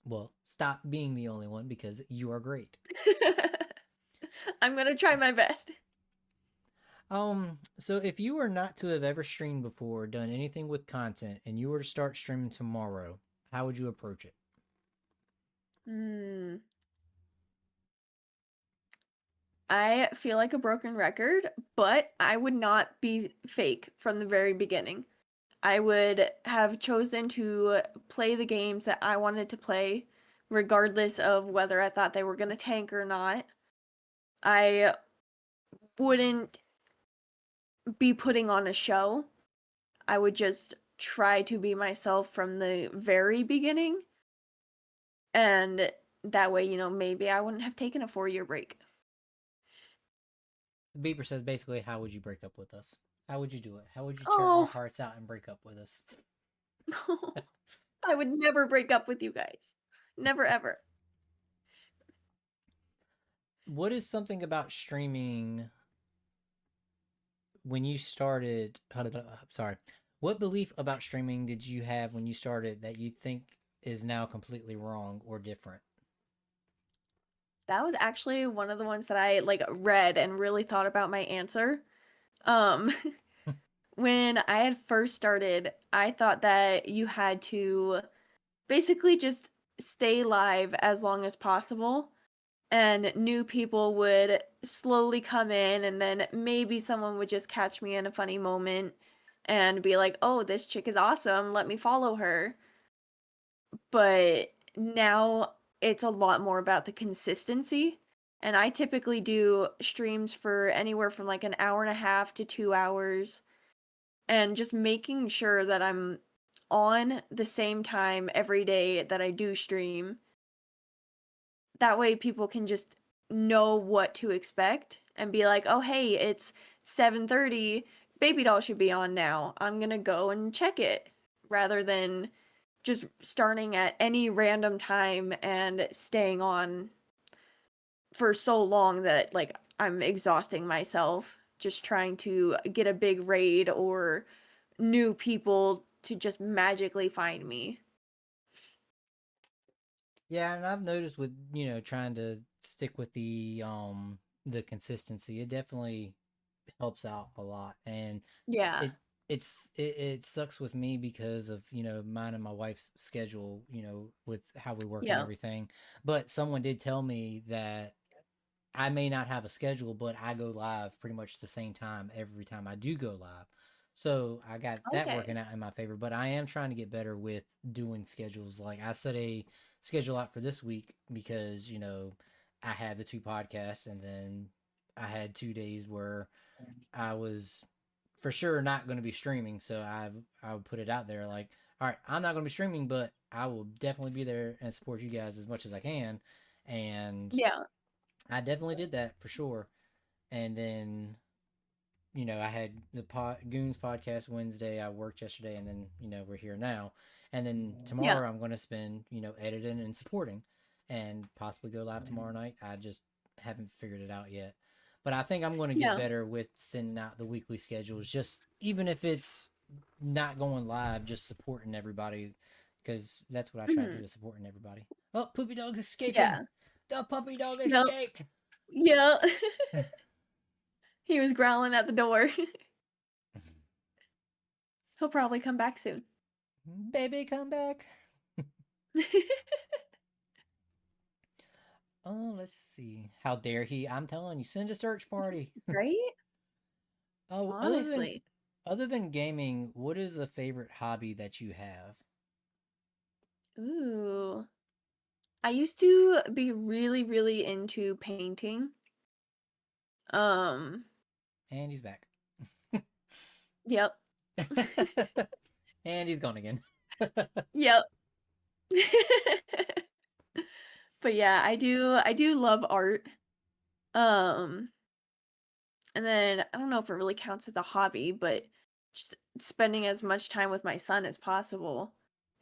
Well, stop being the only one because you are great. I'm gonna try my best. So if you were not to have ever streamed before, done anything with content, and you were to start streaming tomorrow, how would you approach it? I feel like a broken record, but I would not be fake from the very beginning. I would have chosen to play the games that I wanted to play, regardless of whether I thought they were going to tank or not. I wouldn't be putting on a show. I would just try to be myself from the very beginning. And that way, maybe I wouldn't have taken a 4-year break. Bieber says basically, how would you break up with us? How would you do it? How would you tear our Oh, hearts out and break up with us? I would never break up with you guys. Never ever. What is something about streaming when you started? Sorry. What belief about streaming did you have when you started that you think is now completely wrong or different? That was actually one of the ones that I like read and really thought about my answer. Um when I had first started, I thought that you had to basically just stay live as long as possible and new people would slowly come in and then maybe someone would just catch me in a funny moment and be like, "Oh, this chick is awesome. Let me follow her." But now it's a lot more about the consistency. And I typically do streams for anywhere from like an hour and a half to 2 hours and just making sure that I'm on the same time every day that I do stream. That way people can just know what to expect and be like, "Oh, hey, it's 7:30. Baby Doll should be on now. I'm going to go and check it." Rather than just starting at any random time and staying on for so long that like I'm exhausting myself just trying to get a big raid or new people to just magically find me. Yeah, and I've noticed with trying to stick with the consistency, it definitely helps out a lot, and Yeah. it it sucks with me because of mine and my wife's schedule, with how we work and Yeah. everything. But someone did tell me that I may not have a schedule, but I go live pretty much the same time every time I do go live. So I got that Okay. working out in my favor, but I am trying to get better with doing schedules. Like I set a schedule out for this week because, I had the two podcasts and then I had 2 days where I was for sure not going to be streaming. So I would put it out there like, all right, I'm not going to be streaming, but I will definitely be there and support you guys as much as I can. And Yeah. I definitely did that for sure. And then, I had the Goons podcast Wednesday. I worked yesterday, and then we're here now. And then Yeah. tomorrow I'm going to spend editing and supporting, and possibly go live tomorrow night. I just haven't figured it out yet. But I think I'm going to get Yeah. better with sending out the weekly schedules. Just even if it's not going live, just supporting everybody, because that's what I try to do, Mhm. is supporting everybody. Oh, Poopy Dog's escaping. Yeah. The puppy dog Yep. escaped. Yeah. He was growling at the door. He'll probably come back soon. Baby, come back. Oh, let's see. How dare he? I'm telling you, send a search party. Right? Oh, Honestly. other than gaming, what is a favorite hobby that you have? Ooh. I used to be really, really into painting. Um, And he's back. yep. And he's gone again. Yep. But yeah, I do love art. Um, and then I don't know if it really counts as a hobby, but just spending as much time with my son as possible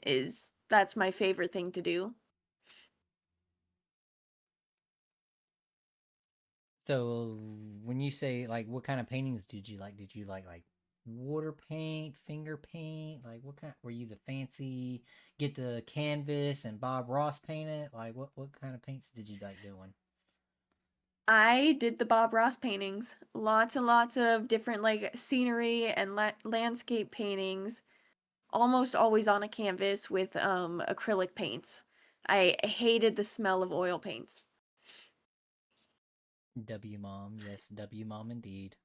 is that's my favorite thing to do. So, when you say like, what kind of paintings did you like? Did you like water paint, finger paint? Like, what kind? Were you the fancy get the canvas and Bob Ross paint it? Like, what kind of paints did you like doing? I did the Bob Ross paintings. Lots and lots of different like scenery and landscape paintings, almost always on a canvas with acrylic paints. I hated the smell of oil paints. W mom, yes, W mom indeed.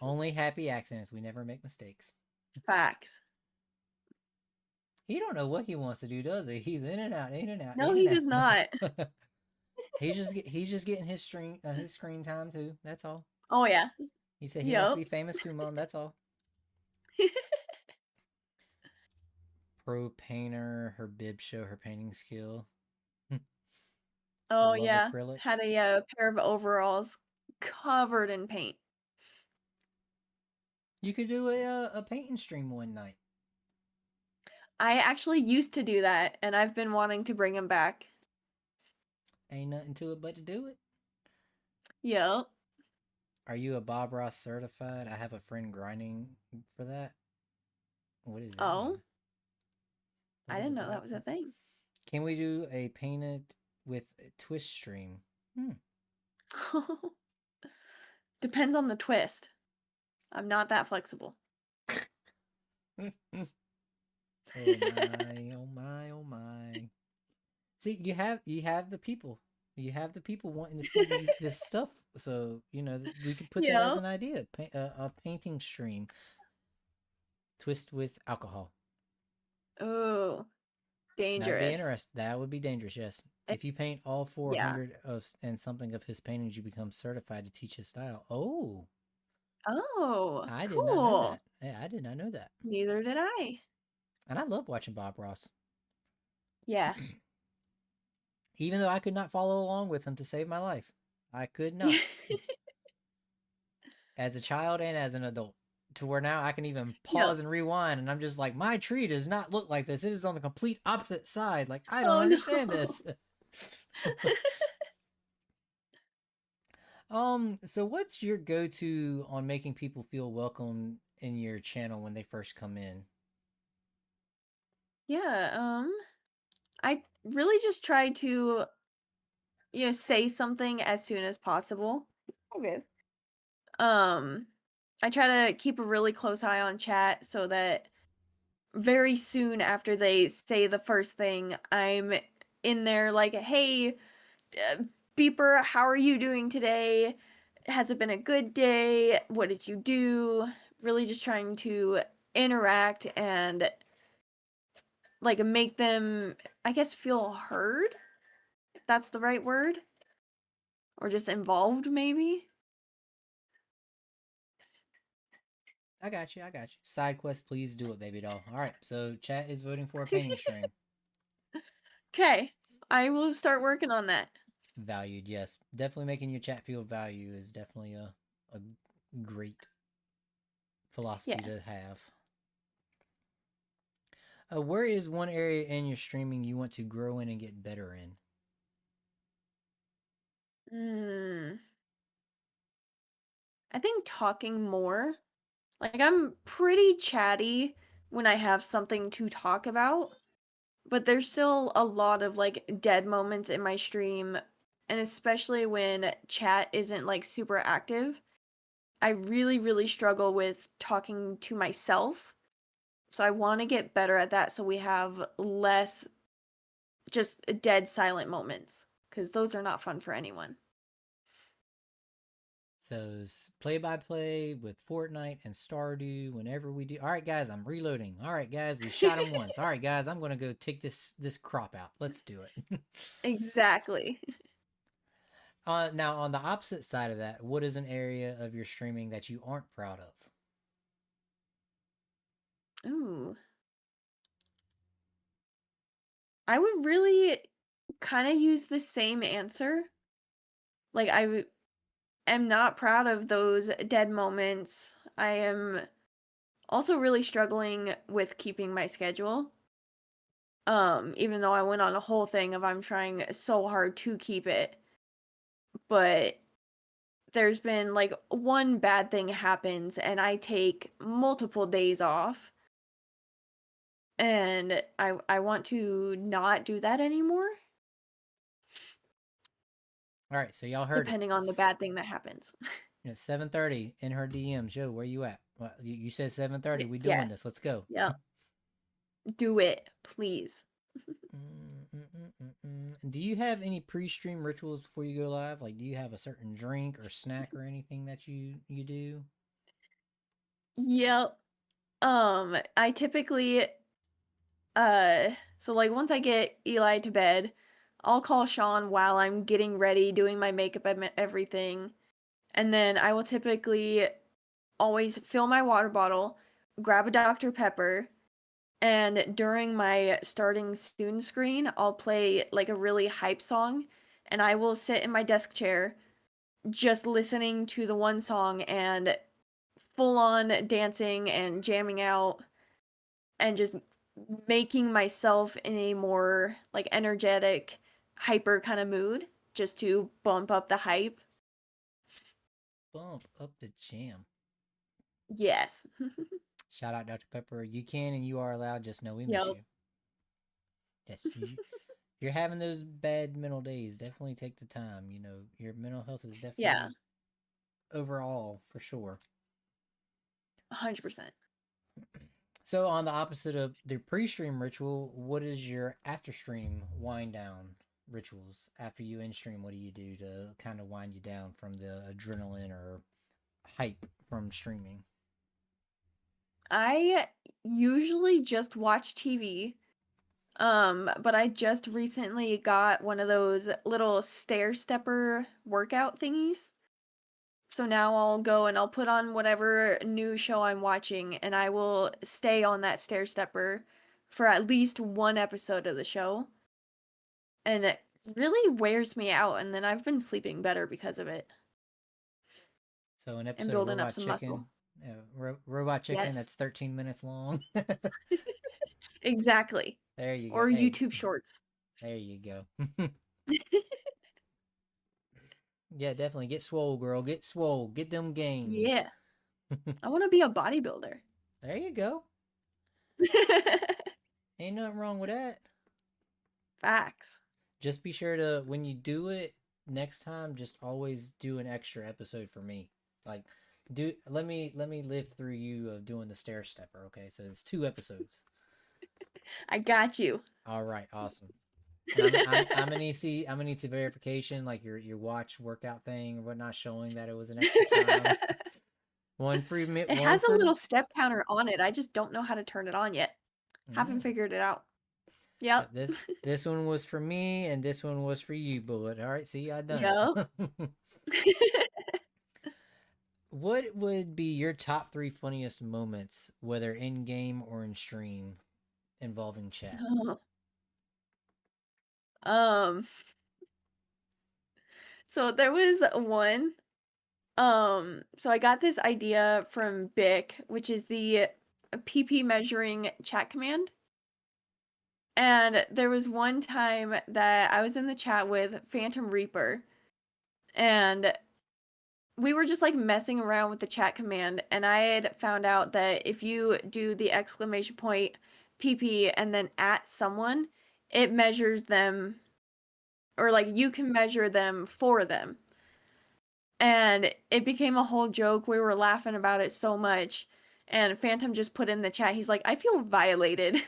Only happy accidents. We never make mistakes. Facts. He don't know what he wants to do, does he? He's in and out, in and out, No, in he and does not. out. He's just getting his screen time too. That's all. Oh yeah. He said he wants to Yep. be famous too, mom. That's all. pro painter. Her bib show her painting skill. Oh Love yeah, acrylic. had a pair of overalls covered in paint. You could do a painting stream one night. I actually used to do that, and I've been wanting to bring him back. Ain't nothing to it but to do it. Yep. Are you a Bob Ross certified? I have a friend grinding for that. What does that Oh, mean? What I is didn't a know that Bob? was a thing. Can we do a painted with a twist stream? Depends on the twist. I'm not that flexible. Oh my, oh my, oh my. See, you have the people. You have the people wanting to see this stuff. So, we could put that as Yeah. an idea. A painting stream. Twist with alcohol. Oh, That would be dangerous. interesting. That would be dangerous, yes. Eh, If you paint all Yeah. 400 of and something of his paintings, you become certified to teach his style. Oh, Oh, I did not know cool. that. Yeah, I did not know that. Neither did I. And I love watching Bob Ross. Yeah. Even though I could not follow along with him to save my life. I could not. As a child and as an adult. To where now I can even pause Yep. and rewind, and I'm just like, my tree does not look like this. It is on the complete opposite side. Like, I don't Oh understand no. this. So what's your go-to on making people feel welcome in your channel when they first come in? Yeah, I really just try to, say something as soon as possible. Okay. I try to keep a really close eye on chat so that very soon after they say the first thing, I'm in there like, "Hey, Beeper, how are you doing today? Has it been a good day? What did you do?" Really just trying to interact and like make them, I guess, feel heard, if that's the right word, or just involved maybe. I got you. I got you. Side quest, please do it, baby doll. All right. So chat is voting for a painting stream. Okay, I will start working on that. Valued, yes. Definitely making your chat feel value is definitely a great philosophy Yeah. to have. Where is one area in your streaming you want to grow in and get better in? I think talking more. Like, I'm pretty chatty when I have something to talk about, but there's still a lot of like dead moments in my stream, and especially when chat isn't like super active. I really, really struggle with talking to myself. So I want to get better at that so we have less just dead silent moments, because those are not fun for anyone. So play by play with Fortnite and Stardew whenever we do. All right, guys, I'm reloading. All right, guys, we shot him once. All right, guys, I'm gonna go take this crop out. Let's do it. Exactly. Now on the opposite side of that, what is an area of your streaming that you aren't proud of? Ooh. I would really kind of use the same answer. Like, am not proud of those dead moments. I am also really struggling with keeping my schedule. Even though I went on a whole thing of I'm trying so hard to keep it, but there's been like one bad thing happens and I take multiple days off. And I want to not do that anymore, All right, so y'all heard it. depending on the bad thing that happens. Yeah, 7:30 in her DMs. Yo, where you at? Well, you said 7:30. We doing Yes. this. Let's go. Yeah. Do it, please. Do you have any pre-stream rituals before you go live? Like, do you have a certain drink or snack or anything that you do? Yep. I typically so like once I get Eli to bed, I'll call Sean while I'm getting ready, doing my makeup and everything. And then I will typically always fill my water bottle, grab a Dr. Pepper, And during my starting soon screen, I'll play like a really hype song, and I will sit in my desk chair just listening to the one song and full on dancing and jamming out and just making myself in a more like energetic, hyper kind of mood just to bump up the hype. Bump up the jam. Yes. Shout out Dr. Pepper. You can and you are allowed. Just know we miss Yep. you. Yes, if you're having those bad mental days, definitely take the time. You know, your mental health is Yeah. definitely overall for sure. 100%. So on the opposite of the pre-stream ritual, what is your after-stream wind down rituals? After you end stream, what do you do to kind of wind you down from the adrenaline or hype from streaming? I usually just watch TV. But I just recently got one of those little stair stepper workout thingies. So now I'll go and I'll put on whatever new show I'm watching and I will stay on that stair stepper for at least one episode of the show. And it really wears me out, and then I've been sleeping better because of it So an and episode of building up Robot some Chicken, muscle. Robot Chicken Yes, that's 13 minutes long. exactly. There you go. Or Hey, YouTube shorts. there you go. Yeah, definitely get swole, girl. Get swole. Get them gains. Yeah, I want to be a bodybuilder. There you go. Ain't nothing wrong with that. Facts. Just be sure to when you do it next time, just always do an extra episode for me. Like let me live through you of doing the stair stepper, okay? So it's 2 episodes. I got you. All right, awesome. And I'm gonna need some verification, like your watch workout thing or whatnot, showing that it was an extra time. One free It one has a for little step counter on it. I just don't know how to turn it on yet. Haven't figured it out. Yep. This one was for me and this one was for you, Bullet. All right, see, I done it. What would be your top 3 funniest moments, whether in game or in stream, involving chat? um so there was one so I got this idea from Bic, which is the PP measuring chat command. And there was one time that I was in the chat with Phantom Reaper, and we were just like messing around with the chat command, and I had found out that if you do the exclamation point PP and then at someone, it measures them, or like you can measure them for them. And it became a whole joke. We were laughing about it so much. And Phantom just put in the chat, he's like, I feel violated.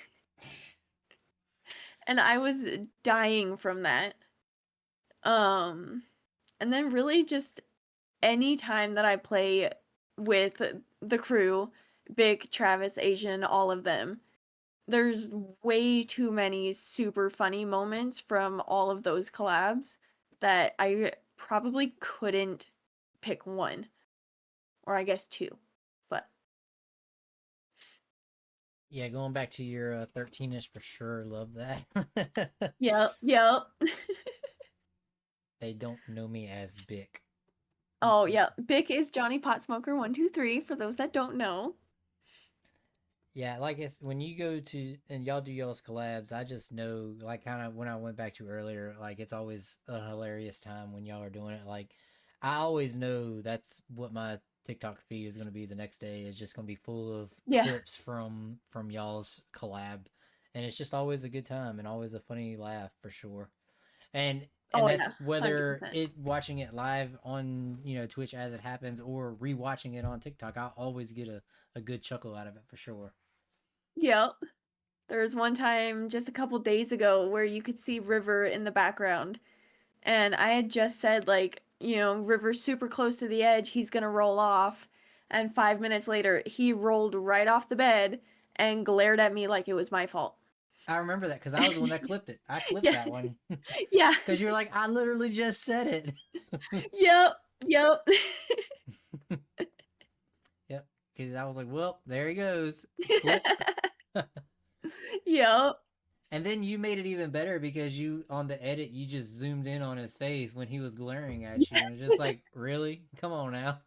And I was dying from that. And then really just any time that I play with the crew, Big, Travis, Asian, all of them, there's way too many super funny moments from all of those collabs that I probably couldn't pick one. Or I guess two. But Yeah, going back to your 13ish for sure. Love that. yep. They don't know me as Bic. Oh, yeah. Bic is Johnny Potsmoker 123 for those that don't know. Yeah, like it's when you go to and y'all do y'all's collabs, I just know like kind of when I went back to earlier, like it's always a hilarious time when y'all are doing it. Like I always know that's what my TikTok feed is going to be the next day. It's just going to be full of clips from y'all's collab, and it's just always a good time and always a funny laugh for sure. And that's whether 100%. it watching it live on Twitch as it happens or rewatching it on TikTok, I'll always get a good chuckle out of it for sure. Yep. There was one time just a couple days ago where you could see River in the background. And I had just said, like, River's super close to the edge. He's going to roll off. And 5 minutes later, he rolled right off the bed and glared at me like it was my fault. I remember that because I was the one that clipped it. I clipped that one. Yeah. Because you were like, I literally just said it. Yep. Yep. Because I was like, well, there he goes. Yep. And then you made it even better because you on the edit you just zoomed in on his face when he was glaring at you, and it's just like, really? Come on now.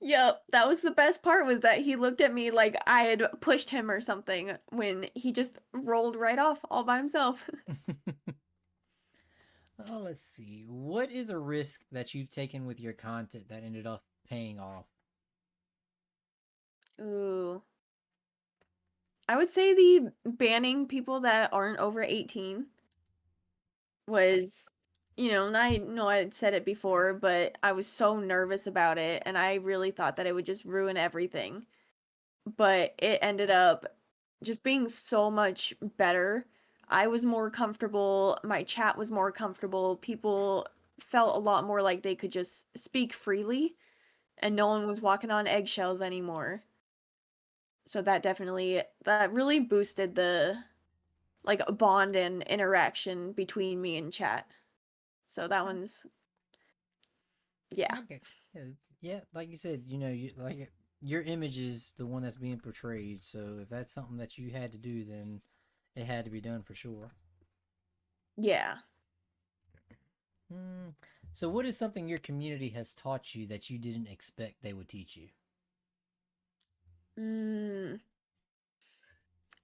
Yep, that was the best part was that he looked at me like I had pushed him or something when he just rolled right off all by himself. Oh, let's see. What is a risk that you've taken with your content that ended up paying off? Ooh. I would say the banning people that aren't over 18 was, I know I had said it before, but I was so nervous about it and I really thought that it would just ruin everything. But it ended up just being so much better. I was more comfortable, my chat was more comfortable. People felt a lot more like they could just speak freely and no one was walking on eggshells anymore. So that really boosted the like bond and interaction between me and chat. So that one's yeah. Okay. Yeah, yeah, like you said, your image is the one that's being portrayed. So if that's something that you had to do, then it had to be done for sure. Yeah. Hmm. So what is something your community has taught you that you didn't expect they would teach you? Mm,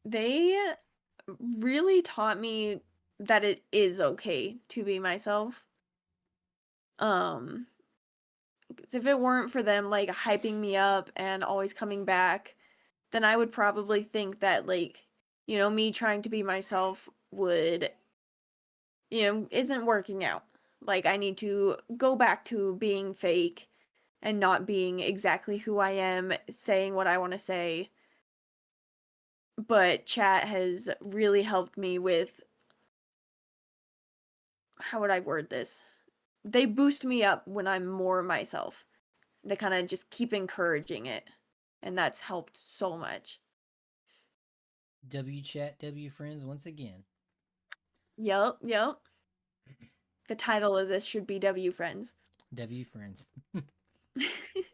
they really taught me that it is okay to be myself. Um, 'Cause if it weren't for them like hyping me up and always coming back, then I would probably think that like, me trying to be myself would, isn't working out. Like I need to go back to being fake and not being exactly who I am, saying what I want to say. But chat has really helped me with how would I word this? They boost me up when I'm more myself. They kind of just keep encouraging it. And that's helped so much. W chat, W friends once again. Yep, yep. The title of this should be W Friends. W friends.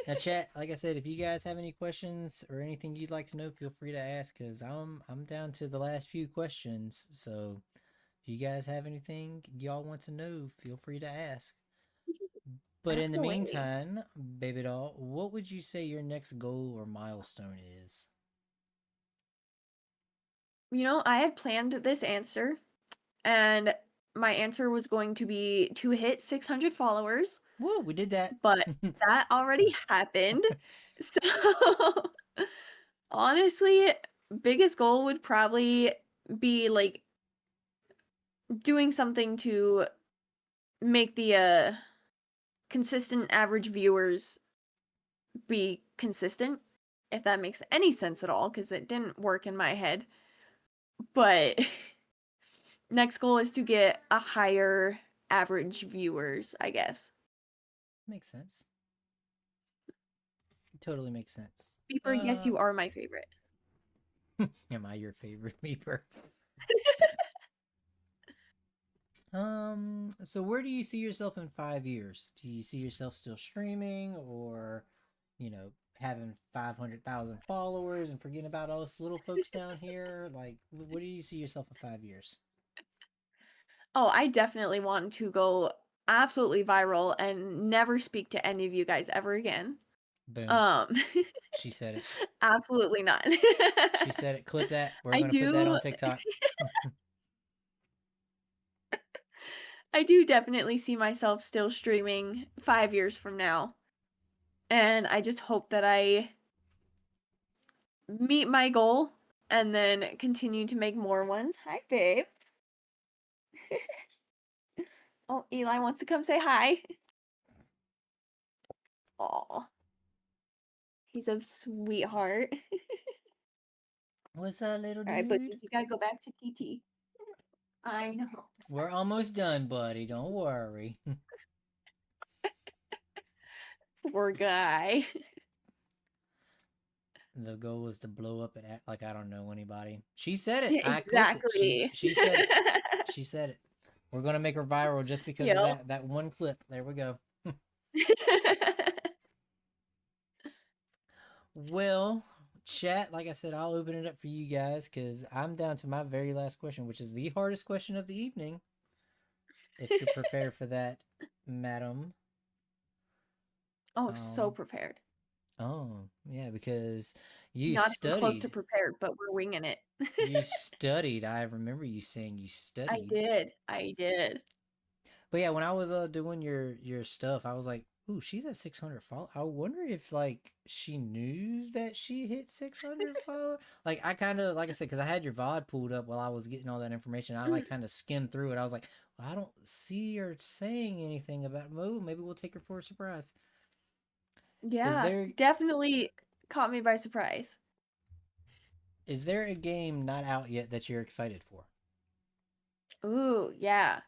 Now, chat. Like I said, if you guys have any questions or anything you'd like to know, feel free to ask. Cause I'm down to the last few questions. So, if you guys have anything y'all want to know, feel free to ask. But in Ask the away. meantime, baby doll, what would you say your next goal or milestone is? I had planned this answer, and my answer was going to be to hit 600 followers, Woo, we did that. but that already happened. So, honestly, biggest goal would probably be like doing something to make the consistent average viewers be consistent, if that makes any sense at all, because it didn't work in my head. But next goal is to get a higher average viewers, I guess. Makes sense. Totally makes sense. Beeper, yes, you are my favorite. Am I your favorite beeper? So where do you see yourself in 5 years? Do you see yourself still streaming or, having 500,000 followers and forgetting about us little folks down here? Like, where do you see yourself in 5 years? Oh, I definitely want to go absolutely viral and never speak to any of you guys ever again. Boom. Um, She said it. absolutely not. She said it. Clip that. We're I going to put that do on TikTok. I do definitely see myself still streaming 5 years from now. And I just hope that I meet my goal and then continue to make more ones. Hi, babe. Oh, Eli wants to come say hi. Aw, he's a sweetheart. What's up, little All right, dude? Bookies, you gotta go back to TT. I know. We're almost done, buddy. Don't worry. Poor guy. The goal was to blow up and act like I don't know anybody. She said it. Yeah, I clipped it. exactly. She said it. She said it. We're gonna make her viral just because of Yep. that one clip. There we go. Well, chat, like I said, I'll open it up for you guys because I'm down to my very last question, which is the hardest question of the evening. If you're prepared for that, madam. Oh, so Um, prepared. oh, yeah, because you Not even close to studied. prepared, but we're winging it. You studied. I remember you saying you I studied. did. I did. But yeah, when I was doing your stuff, I was like, "Ooh, she's at 600 follow." I wonder if like she knew that she hit 600 follow. Like I kind of like I said because I had your VOD pulled up while I was getting all that information. I like kind of skimmed through it. I was like, well, I don't see her saying anything about Mo. Maybe we'll take her for a surprise. Is Yeah, there definitely caught me by surprise. is there a game not out yet that you're excited for? Ooh, yeah.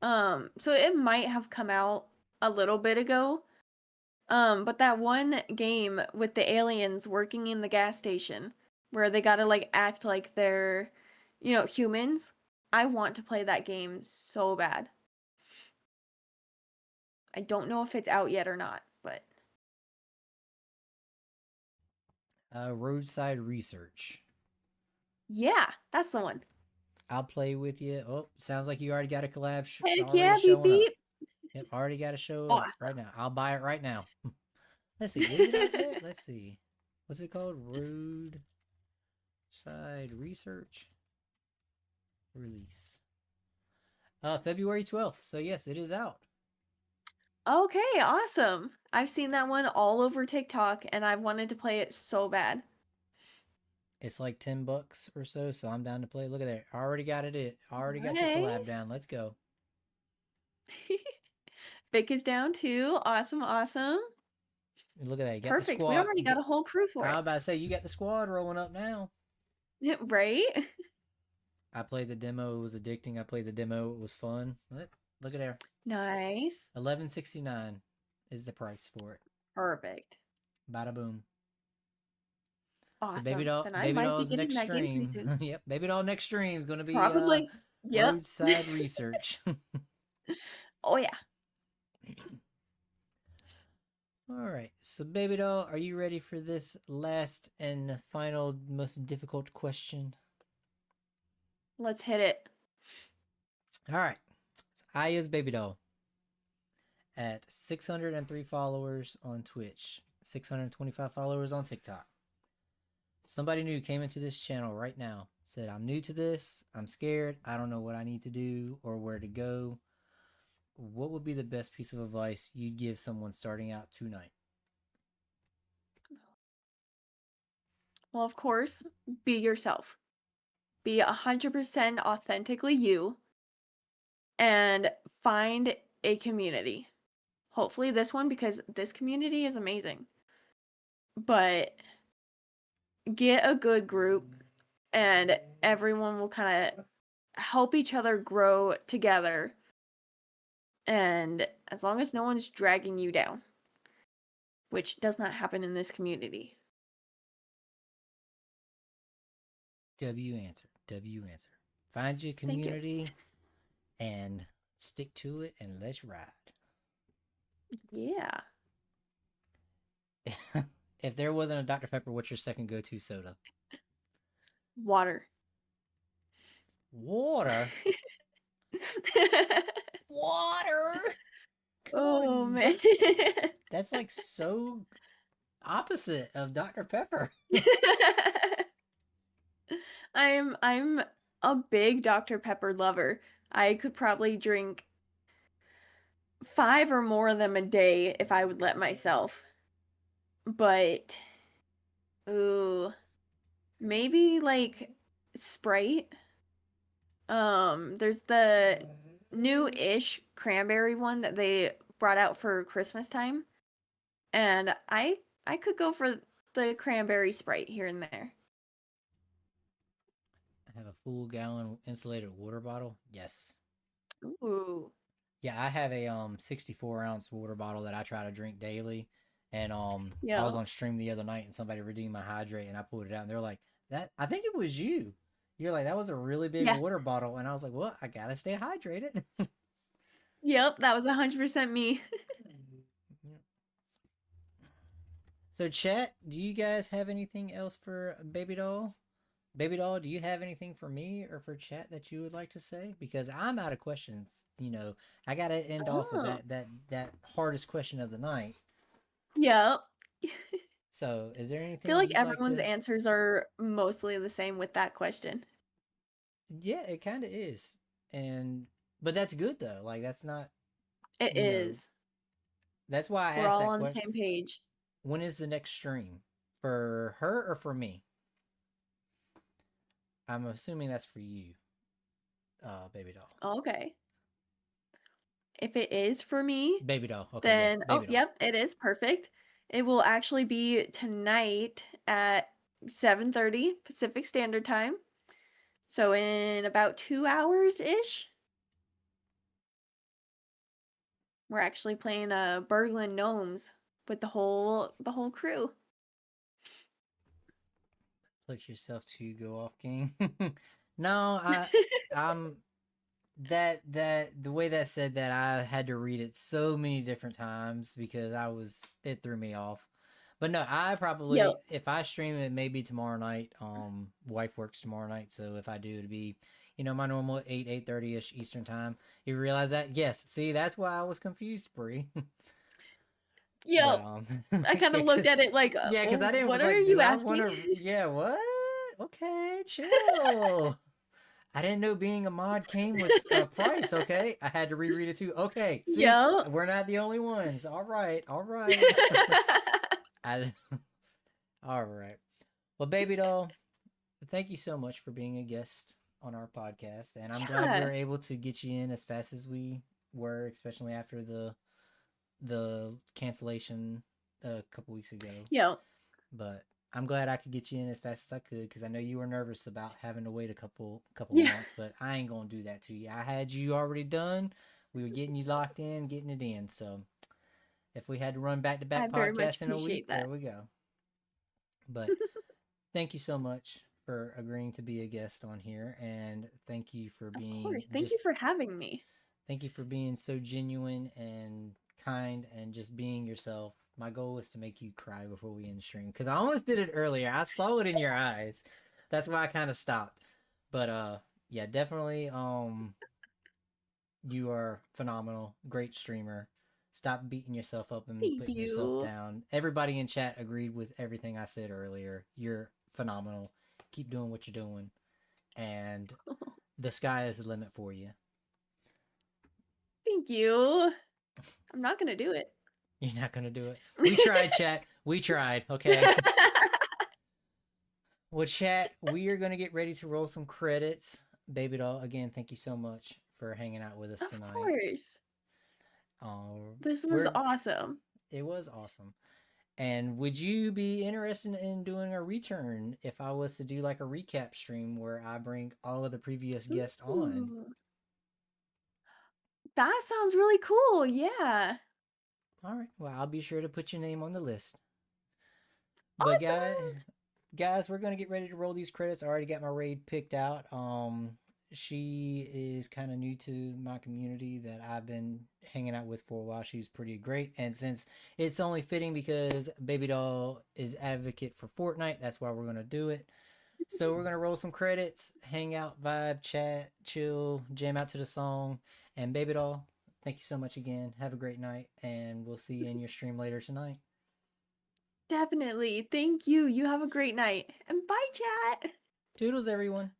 So it might have come out a little bit ago. But that one game with the aliens working in the gas station where they gotta like act like they're, humans. I want to play that game so bad. I don't know if it's out yet or not, but Roadside Research. yeah, that's the one. I'll play with you. Oh, sounds like you already got a collab Heck already yeah, beep showing up. beep. Yep, already got to show up right Awesome. now. I'll buy it right now. Let's see. Is it out yet? Let's see. What's it called? Roadside Research release. February 12th. So yes, it is out. Okay, awesome. I've seen that one all over TikTok and I've wanted to play it so bad. It's like $10 or so, so I'm down to play. Look at that. I already got it. I already got your collab Nice. down. Let's go. Vic is down too. Awesome, awesome. Look at that. You got the Perfect. We squad. already got a whole crew for I was it. about to say you got the squad rolling up now. Right? I played the demo. It was addicting. I played the demo. It was fun. Look at there. Nice. 11.69 is the price for it. Perfect. Bada boom. So Awesome. Then I baby might be doll's getting next that game pretty stream. soon. Yep, baby doll next stream is gonna be Probably. Yep. roadside research. Oh yeah. All right, so baby doll, are you ready for this last and final, most difficult question? Let's hit it. All right, IIsBabyDoll at 603 followers on Twitch, 625 followers on TikTok. Somebody new came into this channel right now, said, I'm new to this, I'm scared, I don't know what I need to do or where to go. What would be the best piece of advice you'd give someone starting out tonight? Well, of course, be yourself. Be 100% authentically you and find a community. Hopefully this one because this community is amazing. But get a good group and everyone will kind of help each other grow together. And as long as no one's dragging you down, which does not happen in this community. W answer. W answer. Find your Thank you. community and stick to it and let's ride. Yeah. If there wasn't a Dr. Pepper, what's your second go-to soda? Water. Water? Water? Oh man. That's like so opposite of Dr. Pepper. I'm a big Dr. Pepper lover. I could probably drink 5 or more of them a day if I would let myself. But ooh, maybe like Sprite. There's the new-ish cranberry one that they brought out for Christmas time. And I could go for the cranberry Sprite here and there. I have a full gallon insulated water bottle. Yes. Ooh. Yeah, I have a 64-ounce water bottle that I try to drink daily. And I Yeah. was on stream the other night and somebody redeemed my hydrate and I pulled it out and they're like, "That I think it was you." You're like, "That was a really big Yeah. water bottle." And I was like, "Well, I gotta stay hydrated." Yep, that was 100% me. So, chat, do you guys have anything else for Baby Doll? Baby Doll, do you have anything for me or for chat that you would like to say? Because I'm out of questions. I gotta end off with Oh, that hardest question of the night. yeah. So, is there I feel anything like you'd like everyone's to? answers are mostly the same with that question. Yeah, it kind of is, and but that's good though. Like that's not, It you know, is. that's why I We're asked all that on the question. same page. When is the next stream for her or for me? I'm assuming that's for you, Baby Doll. Okay. If it is for me, Baby Doll. Okay, yes, then oh, Baby Doll. yep, it is perfect. It will actually be tonight at 7:30 Pacific Standard Time. So in about 2 hours ish, we're actually playing Berglund Gnomes with the whole crew. Click yourself to go off game. No, I'm that the way that said that I had to read it so many different times because it threw me off. But no, I Yep. probably if I stream it maybe tomorrow night. Wife works tomorrow night, so if I do, it'd be my normal 8:30 ish Eastern time. You realize that? Yes. See, that's why I was confused, Bree. But Yep. I kind yeah, of looked at it like, cause I didn't what was are like, you do I want asking? to? Yeah, what? Okay, chill. I didn't know being a mod came with a price. Okay, I had to reread it too. Okay, see, Yep. we're not the only ones. All right, all right. I, all right. Well, Baby Doll, thank you so much for being a guest on our podcast, and I'm glad we Yeah. were able to get you in as fast as we were, especially after the cancellation a couple weeks ago. Yep. But I'm glad I could get you in as fast as I could because I know you were nervous about having to wait a couple of Yeah. months, but I ain't gonna do that to you. I had you already done. We were getting you locked in, getting it in. So if we had to run back to I back very much podcasts in a week, appreciate that. there we go. But thank you so much for agreeing to be a guest on here, and thank you for Of being course. Thank you just for having me. thank you for being so genuine and kind and just being yourself. My goal was to make you cry before we end stream because I almost did it earlier. I saw it in your eyes. That's why I kind of stopped. But yeah, definitely you are phenomenal, great streamer. Stop beating yourself up and Thank putting yourself you. down. Everybody in chat agreed with everything I said earlier. You're phenomenal. Keep doing what you're doing and the sky is the limit for you. Thank you. I'm not gonna do it. You're not gonna do it. We tried, chat. We tried. Okay. Well, chat. We are gonna get ready to roll some credits. Baby doll. Again, thank you so much for hanging out with us Of tonight. course. This was We're. awesome. It was awesome. And would you be interested in doing a return if I was to do like a recap stream where I bring all of the previous guests on? Ooh, that sounds really cool. Yeah. All right. Well, I'll be sure to put your name on the list. But Awesome. guys, we're gonna get ready to roll these credits. I already got my raid picked out. She is kind of new to my community that I've been hanging out with for a while. She's pretty great, and since it's only fitting because Baby Doll is advocate for Fortnite, that's why we're gonna do it. So we're gonna roll some credits, hang out, vibe, chat, chill, jam out to the song, and Baby Doll. Thank you so much again. Have a great night, and we'll see you in your stream later tonight. Definitely. Thank you. You have a great night. And bye, chat. Toodles, everyone.